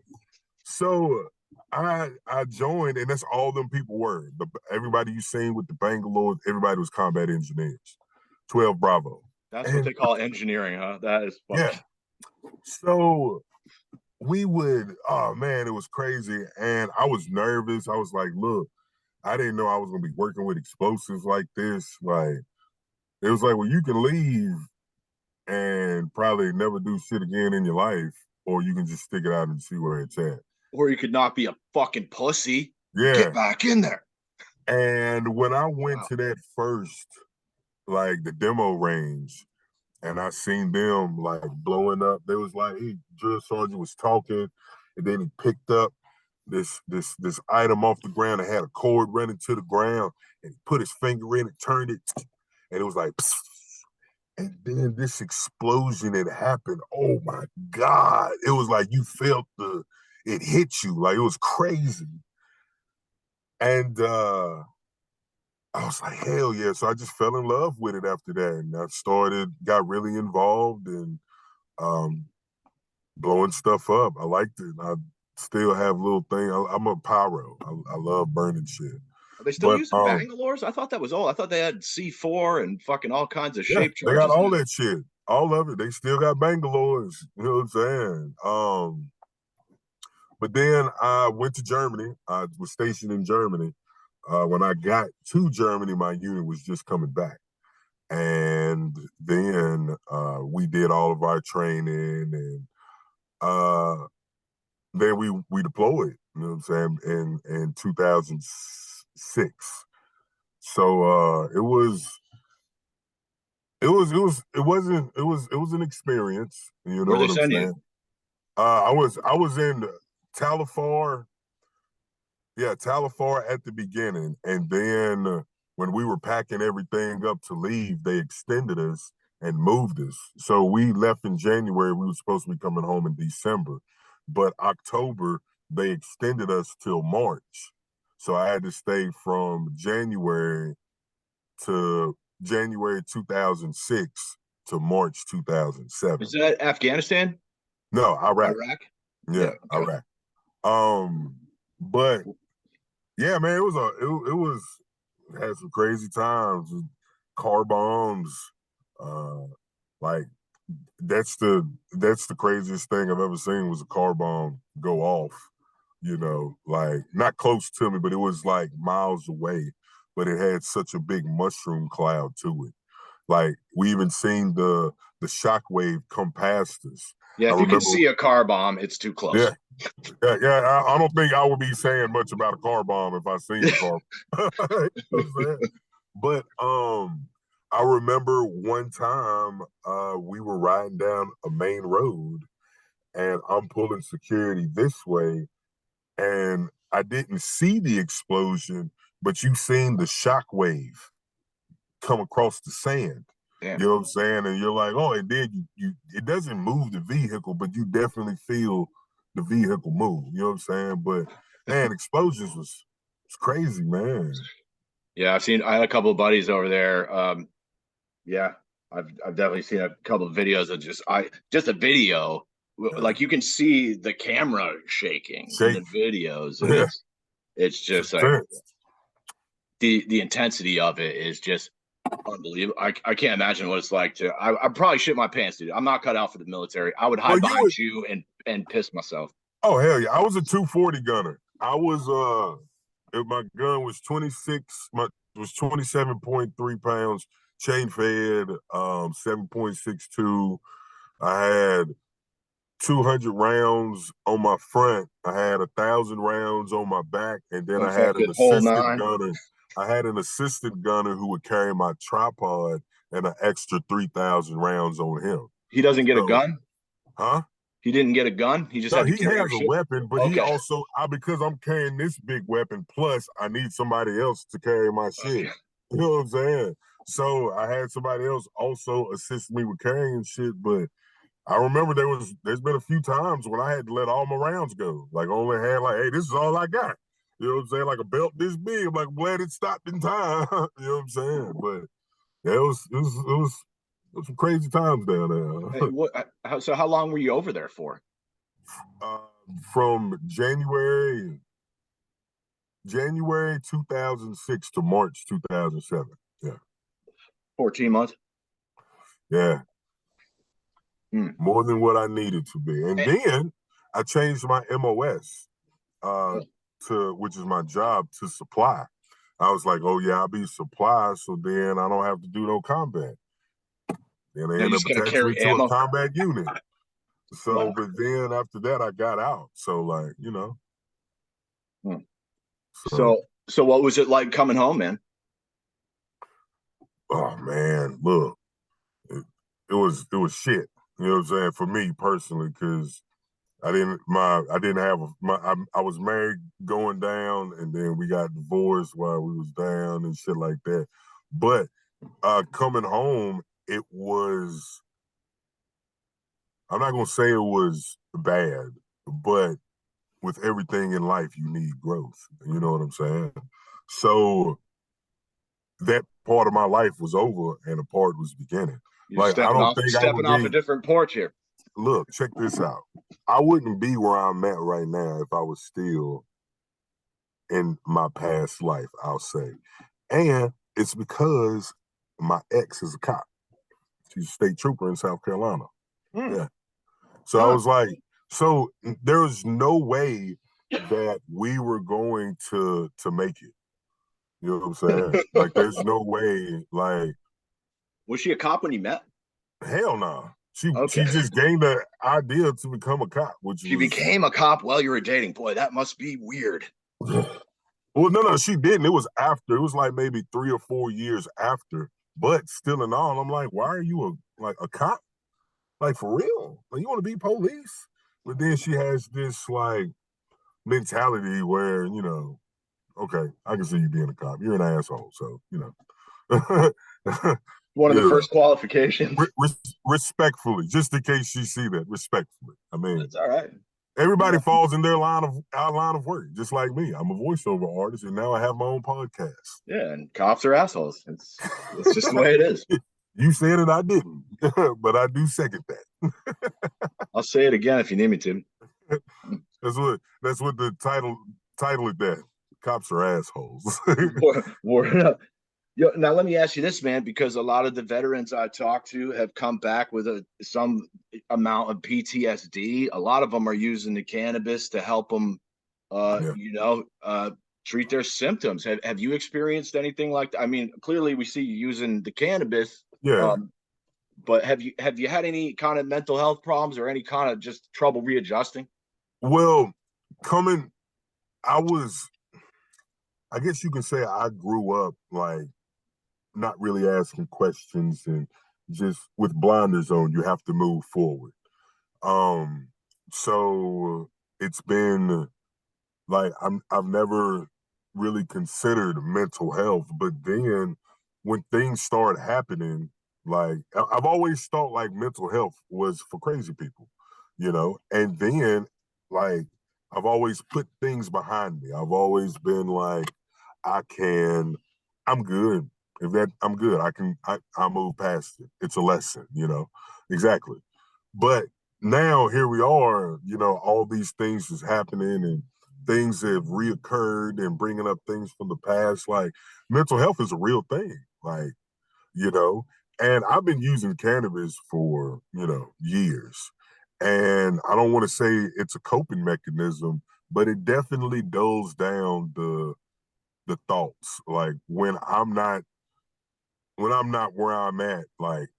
So I joined, and that's all them people were. Everybody you seen with the Bangalore, everybody was combat engineers. 12 Bravo. That's what And they call engineering, huh? That is yeah. fucking. So we would, oh man, it was crazy. And I was nervous. I was like, look, I didn't know I was gonna be working with explosives like this. Like, it was like, well, you can leave and probably never do shit again in your life, or you can just stick it out and see where it's at. Or you could not be a fucking pussy. Yeah. Get back in there. And when I went Wow. to that first, like the demo range, and I seen them like blowing up, they was like, hey, drill sergeant was talking, and then he picked up this item off the ground and had a cord running to the ground, and he put his finger in it, turned it, and it was like, psst, and then this explosion had happened. Oh my God. It was like you felt it hit you, like it was crazy. And I was like, hell yeah. So I just fell in love with it after that. And I got really involved in um, blowing stuff up. I liked it. I still have little thing. I'm a pyro. I love burning shit. Are they still But using Bangalores? I thought that was old. I thought they had C4 and fucking all kinds of yeah, shape they got charges all now. that shit. All of it. They still got Bangalores. You know what I'm saying? But then I went to Germany. I was stationed in Germany. When I got to Germany, my unit was just coming back. And then we did all of our training, and then we deployed, you know what I'm saying, in 2006. So it was an experience, you know Where they what I'm send you? saying. I was in Talifar. Yeah, Talifar at the beginning, and then when we were packing everything up to leave, they extended us and moved us. So we left in January. We were supposed to be coming home in December, but October they extended us till March. So I had to stay from January 2006 to March Is 2007. that Afghanistan? No, Iraq. Iraq? Yeah, Yeah, okay. Iraq. But yeah, man, it was had some crazy times with car bombs. Uh, like that's the craziest thing I've ever seen was a car bomb go off. You know, like not close to me, but it was like miles away. But it had such a big mushroom cloud to it. Like we even seen the shock wave come past us. Yeah, I if you can remember, see a car bomb, it's too yeah, close. yeah. I don't think I would be saying much about a car bomb if I seen a car. You know what I'm saying? But I remember one time we were riding down a main road, and I'm pulling security this way, and I didn't see the explosion, but you seen the shock wave come across the sand. Damn. You know what I'm saying? And you're like, oh, it did. You it doesn't move the vehicle, but you definitely feel the vehicle move. You know what I'm saying? But man, explosions was crazy, man. Yeah, I had a couple of buddies over there. Yeah, I've definitely seen a couple of videos of just a video. Yeah. Like you can see the camera shaking in the Shake. videos, and Yeah. it's just like the intensity of it is just unbelievable. I can't imagine what it's like to. I probably shit my pants, dude. I'm not cut out for the military. I would Well, hide you behind would. you and piss myself. Oh hell yeah! I was a 240 gunner. I was if my gun was 26. My was 27.3 pounds. Chain fed. 7.62. I had 200 rounds on my front. I had 1,000 rounds on my back, and then The I had an fucking whole assistant nine. gunner. I had an assistant gunner who would carry my tripod and an extra 3,000 rounds on him. He doesn't get a So, gun? huh? He didn't get a gun? He just No, had to he carry your has a shit? weapon, but he Okay. also, because I'm carrying this big weapon, plus I need somebody else to carry my shit. Okay. You know what I'm saying? So I had somebody else also assist me with carrying shit, but I remember there's been a few times when I had to let all my rounds go. Like I only had like, hey, this is all I got. You know what I'm saying? Like a belt this big. I'm like, glad it stopped in time. You know what I'm saying? But yeah, it was some crazy times down there. So how long were you over there for? uh, from January 2006 to March 2007. Yeah. 14 months? Yeah. Hmm. More than what I needed to be. And then I changed my MOS to, which is my job, to supply. I was like, oh yeah, I'll be supply, so then I don't have to do no combat. Then they Now you end up just gotta attaching me carry to a ammo. combat unit. So, Wow. but then after that, I got out. So, like, you know, Hmm. so, So what was it like coming home, man? oh man, look, it was shit. You know what I'm saying? For me personally, because I was married going down, and then we got divorced while we was down and shit like that. But coming home, it was, I'm not gonna say it was bad, but with everything in life, you need growth. You know what I'm saying? So that part of my life was over and a part was beginning. You're Like I don't think I would stepping off a be, different porch here. look, check this out. I wouldn't be where I'm at right now if I was still in my past life, I'll say. And it's because my ex is a cop. She's a state trooper in South Carolina. Hmm. Yeah. So I Huh. was like, so there was no way that we were going to make it. You know what I'm saying? Like there's no way, like, Was she a cop when you met? hell no. Nah. She Okay. just gained the idea to become a cop, which She was became a cop while you were dating. Boy, that must be weird. well, no, she didn't. It was after. It was like maybe 3 or 4 years after. But still in all, I'm like, why are you a cop? Like for real? Like you want to be police? But then she has this like mentality where, okay, I can see you being a cop. You're an asshole, so One of the yeah. first qualifications. Respectfully, just in case she see that, respectfully. I mean, That's all right. everybody falls in their line of work, just like me. I'm a voiceover artist, and now I have my own podcast. Yeah, and cops are assholes. It's just the way it is. You said it, I didn't, but I do second that. I'll say it again if you need me to. That's what the title of that. Cops are assholes. Now let me ask you this, man, because a lot of the veterans I talk to have come back with some amount of PTSD. A lot of them are using the cannabis to help them, Yeah. treat their symptoms. Have you experienced anything like that? I mean, clearly we see you using the cannabis, Yeah. but have you had any kind of mental health problems or any kind of just trouble readjusting? Well, coming, I guess you can say I grew up like not really asking questions and just with blinders on, you have to move forward. Um, so it's been like I've never really considered mental health, but then when things start happening, like I've always thought like mental health was for crazy people, and then like I've always put things behind me. I've always been like, I can, I'm good. If that I'm good, I'll move past it. It's a lesson. Exactly. But now here we are, all these things is happening and things have reoccurred and bringing up things from the past. Like mental health is a real thing, like, you know, and I've been using cannabis for, years. And I don't want to say it's a coping mechanism, but it definitely dulls down the thoughts. Like when I'm not where I'm at, like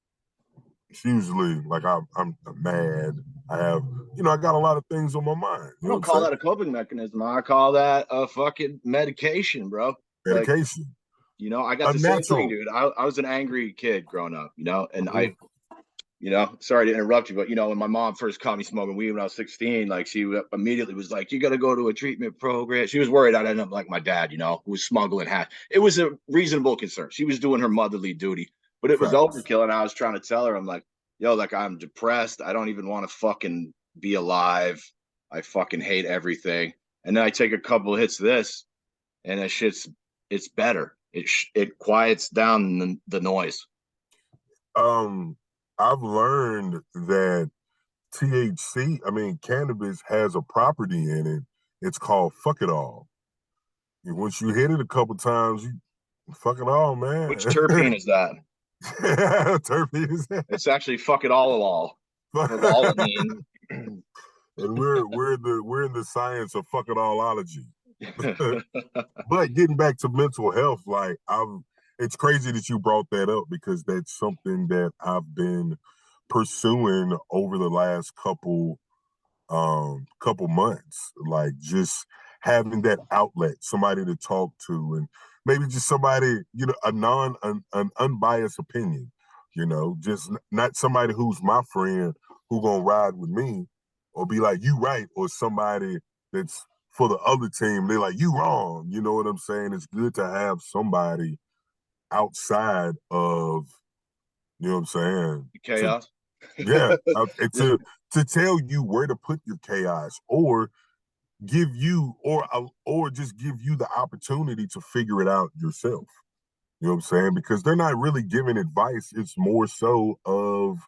it's usually like I'm mad. I have, I got a lot of things on my mind. I You know don't what I'm call saying? that a coping mechanism. I call that a fucking medication, bro. Like, Medication, I got the same thing, unnatural. dude. I was an angry kid growing up, and Mhm. sorry to interrupt you, but when my mom first caught me smoking weed when I was 16, like she immediately was like, "You got to go to a treatment program." She was worried I'd end up like my dad, who was smuggling hash. It was a reasonable concern. She was doing her motherly duty, but it was Facts. overkill. And I was trying to tell her, I'm like, "Yo, like I'm depressed. I don't even want to fucking be alive. I fucking hate everything." And then I take a couple of hits of this, and that shit's it's better. It quiets down the noise. Um, I've learned that THC, I mean, cannabis has a property in it. It's called fuck it all. And once you hit it a couple times, you fuck it all, Which man. terpene is that? Terpene is It's actually fuck it all, of alanine. and we're in the science of fuck it allology. But getting back to mental health, like it's crazy that you brought that up because that's something that I've been pursuing over the last couple months, like just having that outlet, somebody to talk to, and maybe just somebody, an unbiased opinion, just not somebody who's my friend who gonna ride with me or be like you right, or somebody that's for the other team, they're like you wrong. You know what I'm saying? It's good to have somebody outside of, you know what I'm saying, to Chaos. yeah, and Yeah. to tell you where to put your chaos, or give you, or just give you the opportunity to figure it out yourself. You know what I'm saying? Because they're not really giving advice. It's more so of,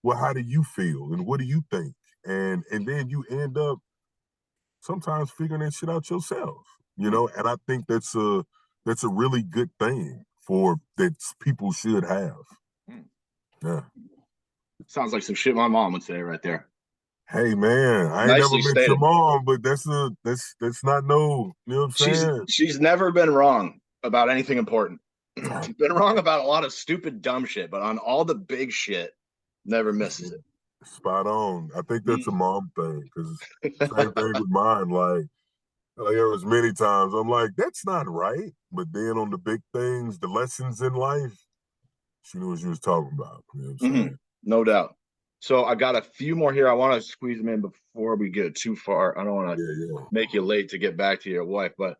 well, how do you feel and what do you think? And then you end up sometimes figuring that shit out yourself. And I think that's a really good thing for that people should have. Yeah. Sounds like some shit my mom would say right there. Hey man, I ain't never Nicely met your stated. mom, but that's not no, you know what I'm She's saying? she's never been wrong about anything important. She's been wrong about a lot of stupid dumb shit, but on all the big shit, never misses it. Spot on. I think that's a Mm. mom thing because same thing with mine. Like there was many times I'm like, that's not right. But then on the big things, the lessons in life, she knew what she was talking about. You know what I'm Mhm. saying? No doubt. So I got a few more here. I want to squeeze them in before we get too far. I don't want to Yeah, yeah. make you late to get back to your wife, but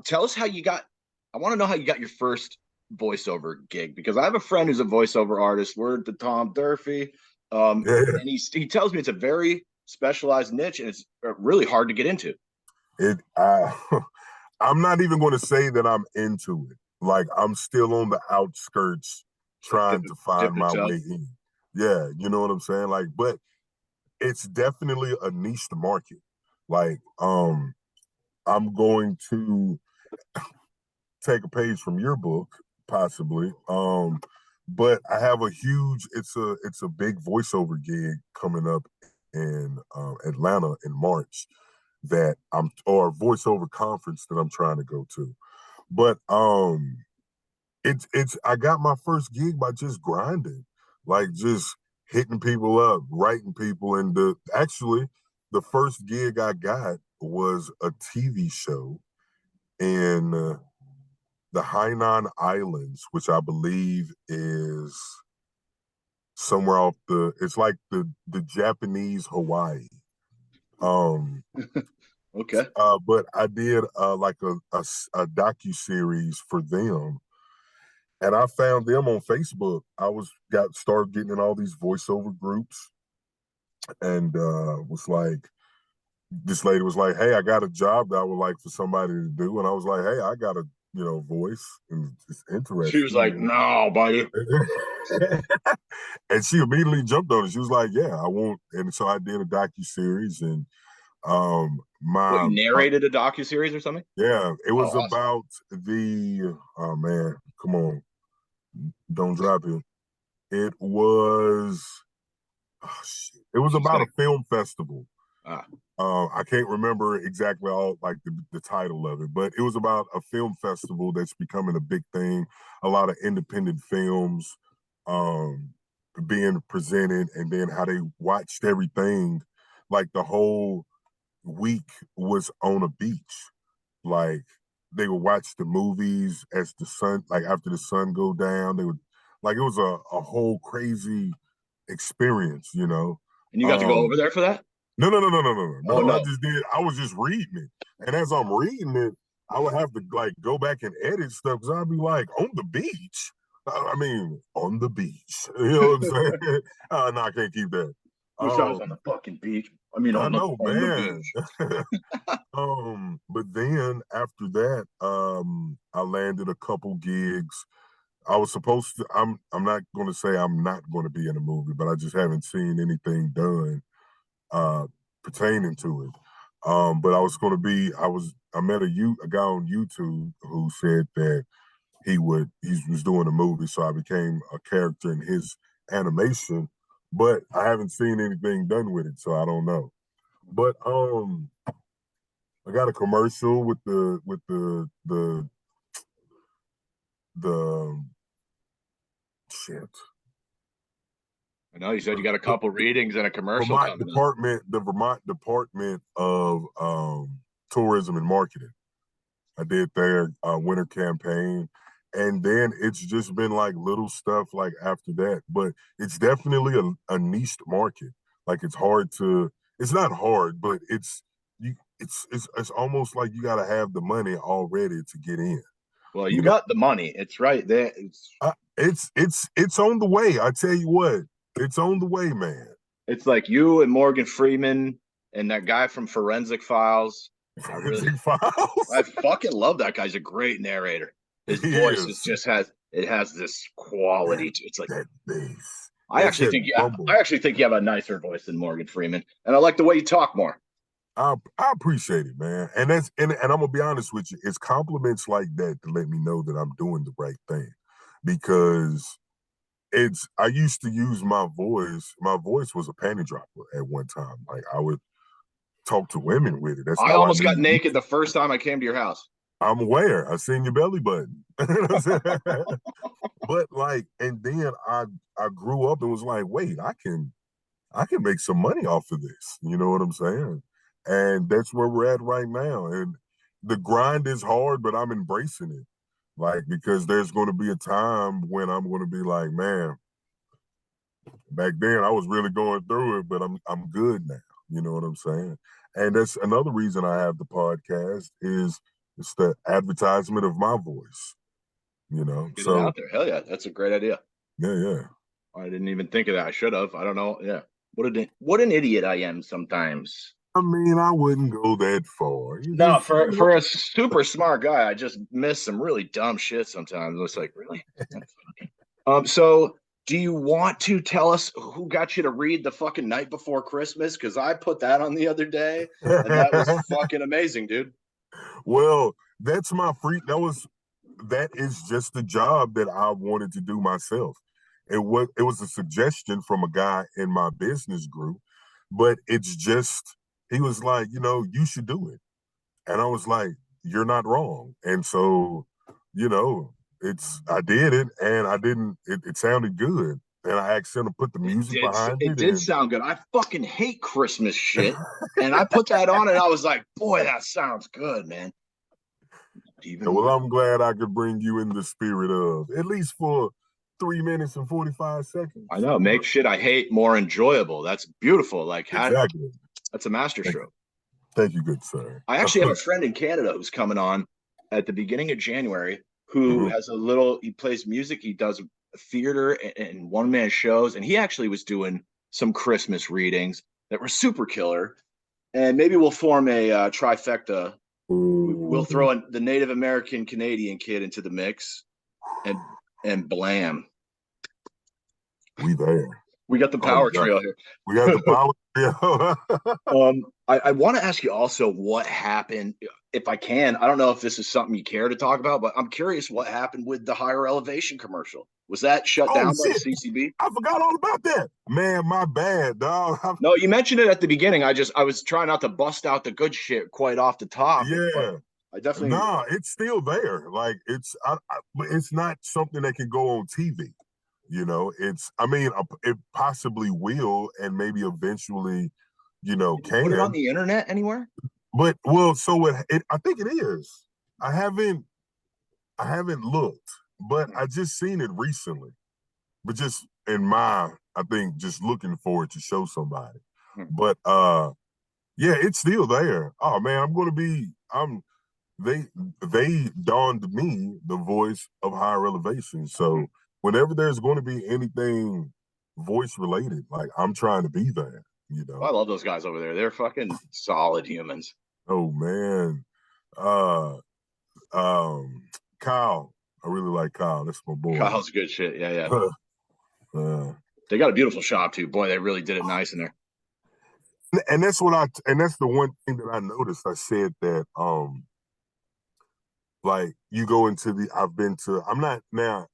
tell us how you got. I want to know how you got your first voiceover gig because I have a friend who's a voiceover artist. Word to Tom Durfee, Yeah. and he tells me it's a very specialized niche and it's really hard to get into. It I I'm not even gonna say that I'm into it. Like I'm still on the outskirts trying to Dip find the my toe. way in. Yeah, you know what I'm saying? Like, but it's definitely a niche market. Like, I'm going to take a page from your book, possibly. But I have it's a big voiceover gig coming up in Atlanta in March that or a voiceover conference that I'm trying to go to. But it's I got my first gig by just grinding, like just hitting people up, writing people, and the first gig I got was a TV show in the Hainan Islands, which I believe is somewhere off it's like the Japanese Hawaii. Um, Okay. but I did like a docu series for them, and I found them on Facebook. I got started getting in all these voiceover groups, and was like, this lady was like, "Hey, I got a job that I would like for somebody to do," and I was like, "Hey, I got a voice, and it's She was interesting." like, "No, buddy." And she immediately jumped on it. She was like, "Yeah, I want." And so I did a docu series, and What, my you narrated a docu series or something? yeah, it Oh, was awesome. about the oh man, come on, don't drop it. It was oh, shit. It was She's about gonna. a film festival. Ah, I can't remember exactly all like the title of it, but it was about a film festival that's becoming a big thing. A lot of independent films. Um, being presented, and then how they watched everything. Like the whole week was on a beach. Like they would watch the movies as the sun, like after the sun go down. They would like it was a whole crazy experience, you know. And you got to go over there for that? No. Oh I no. just did. I was just reading it, and as I'm reading it, I would have to like go back and edit stuff because I'd be like on the beach. I mean, on the beach. You know what I'm saying? No, I can't keep that. Wish I was on the fucking beach. I mean, I on the know, on the man. beach. But then after that, I landed a couple gigs. I was supposed to. I'm not going to say I'm not going to be in a movie, but I just haven't seen anything done uh pertaining to it. But I was going to be. I met a guy on YouTube who said that he was doing a movie, so I became a character in his animation. But I haven't seen anything done with it, so I don't know. But I got a commercial with the shit. I know you said you got a couple readings and a commercial Vermont coming up. the Vermont Department of Tourism and Marketing. I did their winter campaign, and then it's just been like little stuff like after that. But it's definitely a niche market. Like it's hard to. It's not hard, but it's almost like you got to have the money already to get in. Well, you You know, got the money. It's right there. it's on the way. I tell you what, it's on the way, man. It's like you and Morgan Freeman and that guy from Forensic Files. Forensic Files. I fucking love that guy. He's a great narrator. His He voice is has this quality to it. It's like that bass. I actually think you have a nicer voice than Morgan Freeman, and I like the way you talk more. I appreciate it, man. And I'm gonna be honest with you. It's compliments like that to let me know that I'm doing the right thing, because I used to use my voice. My voice was a panty dropper at one time. Like I would talk to women with it. That's I how I almost got knew. naked the first time I came to your house. I'm aware. I seen your belly button. But like, and then I grew up and was like, wait, I can make some money off of this. You know what I'm saying? And that's where we're at right now. And the grind is hard, but I'm embracing it. Like, because there's going to be a time when I'm going to be like, man, back then I was really going through it, but I'm good now. You know what I'm saying? And that's another reason I have the podcast is it's the advertisement of my voice. You know, Get it so out there. Hell yeah, that's a great idea. yeah. I didn't even think of that. I should have. I don't know. Yeah. What an idiot I am sometimes. I mean, I wouldn't go that far. You No, just, for a super smart guy, I just miss some really dumb shit sometimes. It's like, really? So do you want to tell us who got you to read The Fucking Night Before Christmas? Because I put that on the other day, and that was fucking amazing, dude. well, that's my free. That is just the job that I wanted to do myself. It was a suggestion from a guy in my business group, but it's just he was like, you should do it. And I was like, you're not wrong. And so, I did it, and I didn't it sounded good. And I asked him to put the music behind It it, did and sound good. I fucking hate Christmas shit. And I put that on and I was like, boy, that sounds good, man. Even well, more. I'm glad I could bring you in the spirit of at least for 3 minutes and 45 seconds. I know, make shit I hate more enjoyable. That's beautiful. Like Exactly. that's a masterstroke. Thank you, good sir. I actually have a friend in Canada who's coming on at the beginning of January who has he plays music, he does theater and one-man shows, and he actually was doing some Christmas readings that were super killer. And maybe we'll form a trifecta. We'll throw in the Native American Canadian kid into the mix, and blam. We there. We got the power trio here. We got the power trio. I want to ask you also what happened, if I can. I don't know if this is something you care to talk about, but I'm curious what happened with the higher elevation commercial. Was that shut down by the CCB? I forgot all about that. Man, my bad, dog. No, you mentioned it at the beginning. I was trying not to bust out the good shit quite off the top. Yeah. I definitely. Nah, it's still there. Like it's not something that can go on TV. I mean, it possibly will, and maybe eventually, Did you put it on can. the internet anywhere? But well, so I think it is. I haven't looked, but I just seen it recently. But just in my, I think just looking for it to show somebody. Hmm. But yeah, it's still there. Oh man, they they donned me the voice of higher elevation. So whenever there's going to be anything voice related, like I'm trying to be there, I love those guys over there. They're fucking solid humans. Oh man. Uh um Kyle. I really like Kyle. That's my boy. Kyle's good shit. Yeah, yeah. uh, They got a beautiful shop too. Boy, they really did it nice in there. and that's the one thing that I noticed. I said that like you go into I'm not now,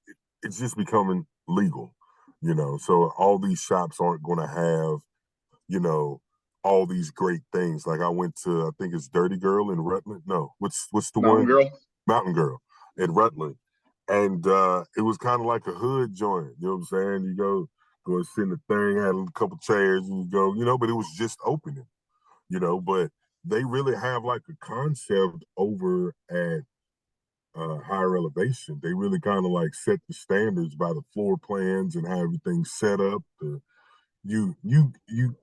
it's just becoming legal, so all these shops aren't going to have, you know, all these great things. Like I went to, I think it's Dirty Girl in Rutland. No, what's the Mountain one? Girl. Mountain Girl in Rutland. And it was kind of like a hood joint, you know what I'm saying? You go and sit in the thing, had a couple chairs, and you go, but it was just opening, but they really have like a concept over at higher elevation. They really kind of like set the standards by the floor plans and how everything's set up. You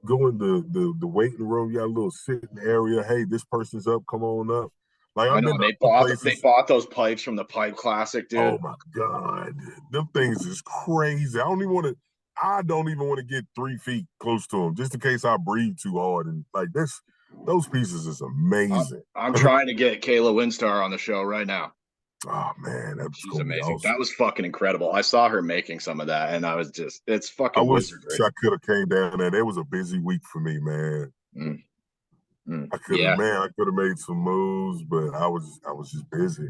go in the waiting room. You got a little sitting area. Hey, this person's up. Come on up. Like I I've know been to they other bought those pipes from the Pipe Classic, Oh dude. my god, them things is crazy. I don't even want to get 3 feet close to them, just in case I breathe too hard. And like this, those pieces is amazing. I'm trying to get Kayla Winstar on the show right now. Oh man, that's She's gonna be amazing. awesome. That was fucking incredible. I saw her making some of that, and I was it's I fucking wish wizardry. I could have came down there. It was a busy week for me, man. Mm, mm. I Yeah, could have made some moves, but I was just busy.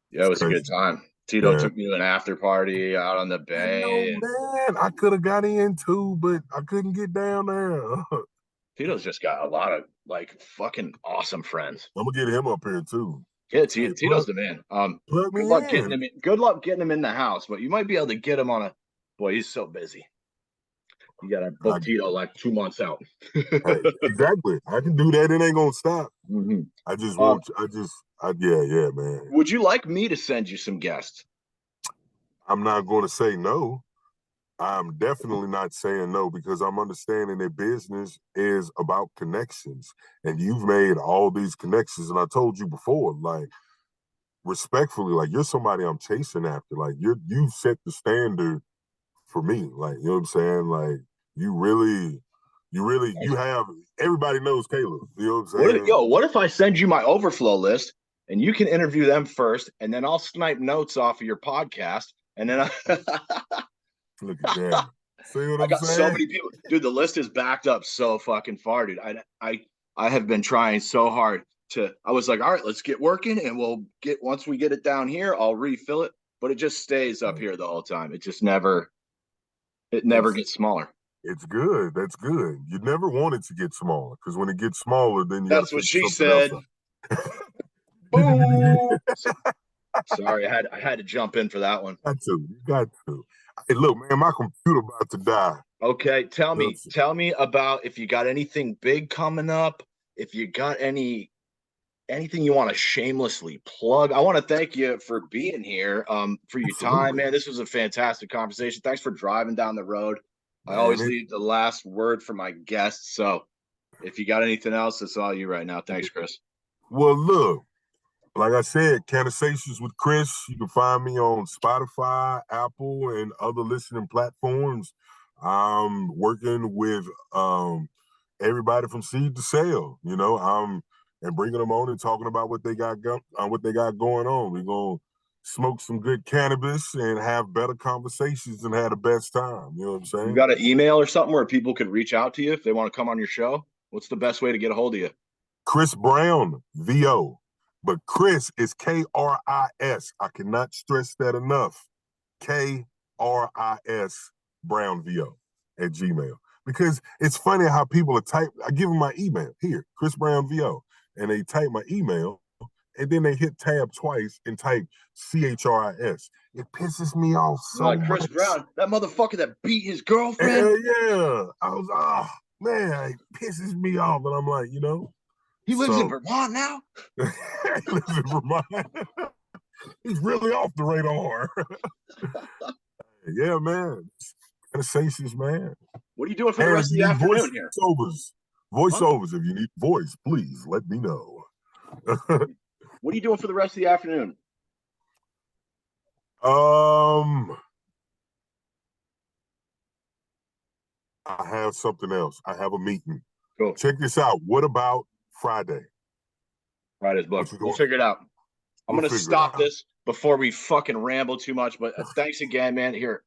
yeah, it It's was a good crazy. time. Tito Yeah. took me to an after party out on the I know, bay, and man. I could have got in too, but I couldn't get down there. I'm Tito's just got a lot of like fucking awesome friends. gonna get him up here too. Yeah, Hey, Tito's the man. plug me Good luck getting in. him. Good luck getting him in the house, but you might be able to get him on a. Boy, he's so busy. You got to I, book Tito like 2 months out. hey, exactly. I can do that. It ain't gonna stop. Mhm. I just um, won't. Yeah, yeah, man. would you like me to send you some guests? I'm not going to say no. I'm definitely not saying no because I'm understanding that business is about connections, and you've made all these connections. And I told you before, like respectfully, like you're somebody I'm chasing after. Like you've set the standard for me. Like you know what I'm saying. Like you really, you have everybody knows Caleb. You know what I'm saying. What if I send you my overflow list and you can interview them first, and then I'll snipe notes off of your podcast, and then Look at that. See what I I'm got so saying? many people, dude. The list is backed up so fucking far, dude. I have been trying so hard to. I was like, all right, let's get working, and we'll get once we get it down here, I'll refill it. But it just stays up here the whole time. It never It's gets smaller. it's good. That's good. You never want it to get smaller because when it gets smaller, then you got to That's what figure she something else said. out. Boom. Sorry, I had to jump in for that one. Got to. You got to. Hey, look, man, my computer about to die. Okay, That's tell me about if you got anything big coming up, if you got anything you want to shamelessly plug. I want to thank you for being here, for your time, absolutely, man. This was a fantastic conversation. Thanks for driving down the road. I man. always leave the last word for my guests. So if you got anything else, it's all you right now. Thanks, Kris. Well, look, like I said, Cannasations with Kris. You can find me on Spotify, Apple, and other listening platforms. I'm working with everybody from seed to sale. And bringing them on and talking about what they got going on. We're gonna smoke some good cannabis and have better conversations and have the best time. You know what I'm You saying? got an email or something where people could reach out to you if they want to come on your show? What's the best way to get a hold of you? Kris Brown, VO. But Kris is Kris. I cannot stress that enough. Kris Brown VO at Gmail. Because it's funny how people are I give them my email here, Kris Brown VO, and they type my email, and then they hit tab twice and type CHRIS. It pisses me off You're so like Kris much. Brown, that motherfucker that beat his girlfriend. Yeah, I was man, it pisses me off, and I'm like, He lives in Vermont now. He lives in Vermont. He's really off the radar. Yeah, man. Cannasations, man. What are you doing for the And if rest of you the need afternoon here? voiceovers, if you need voice, please let me know. What are you doing for the rest of the afternoon? I have something else. I have a meeting. Cool. Check this out. What about Friday? Friday's book. We'll figure it out. I'm going to stop this before we fucking ramble too much, but thanks again, man. Here,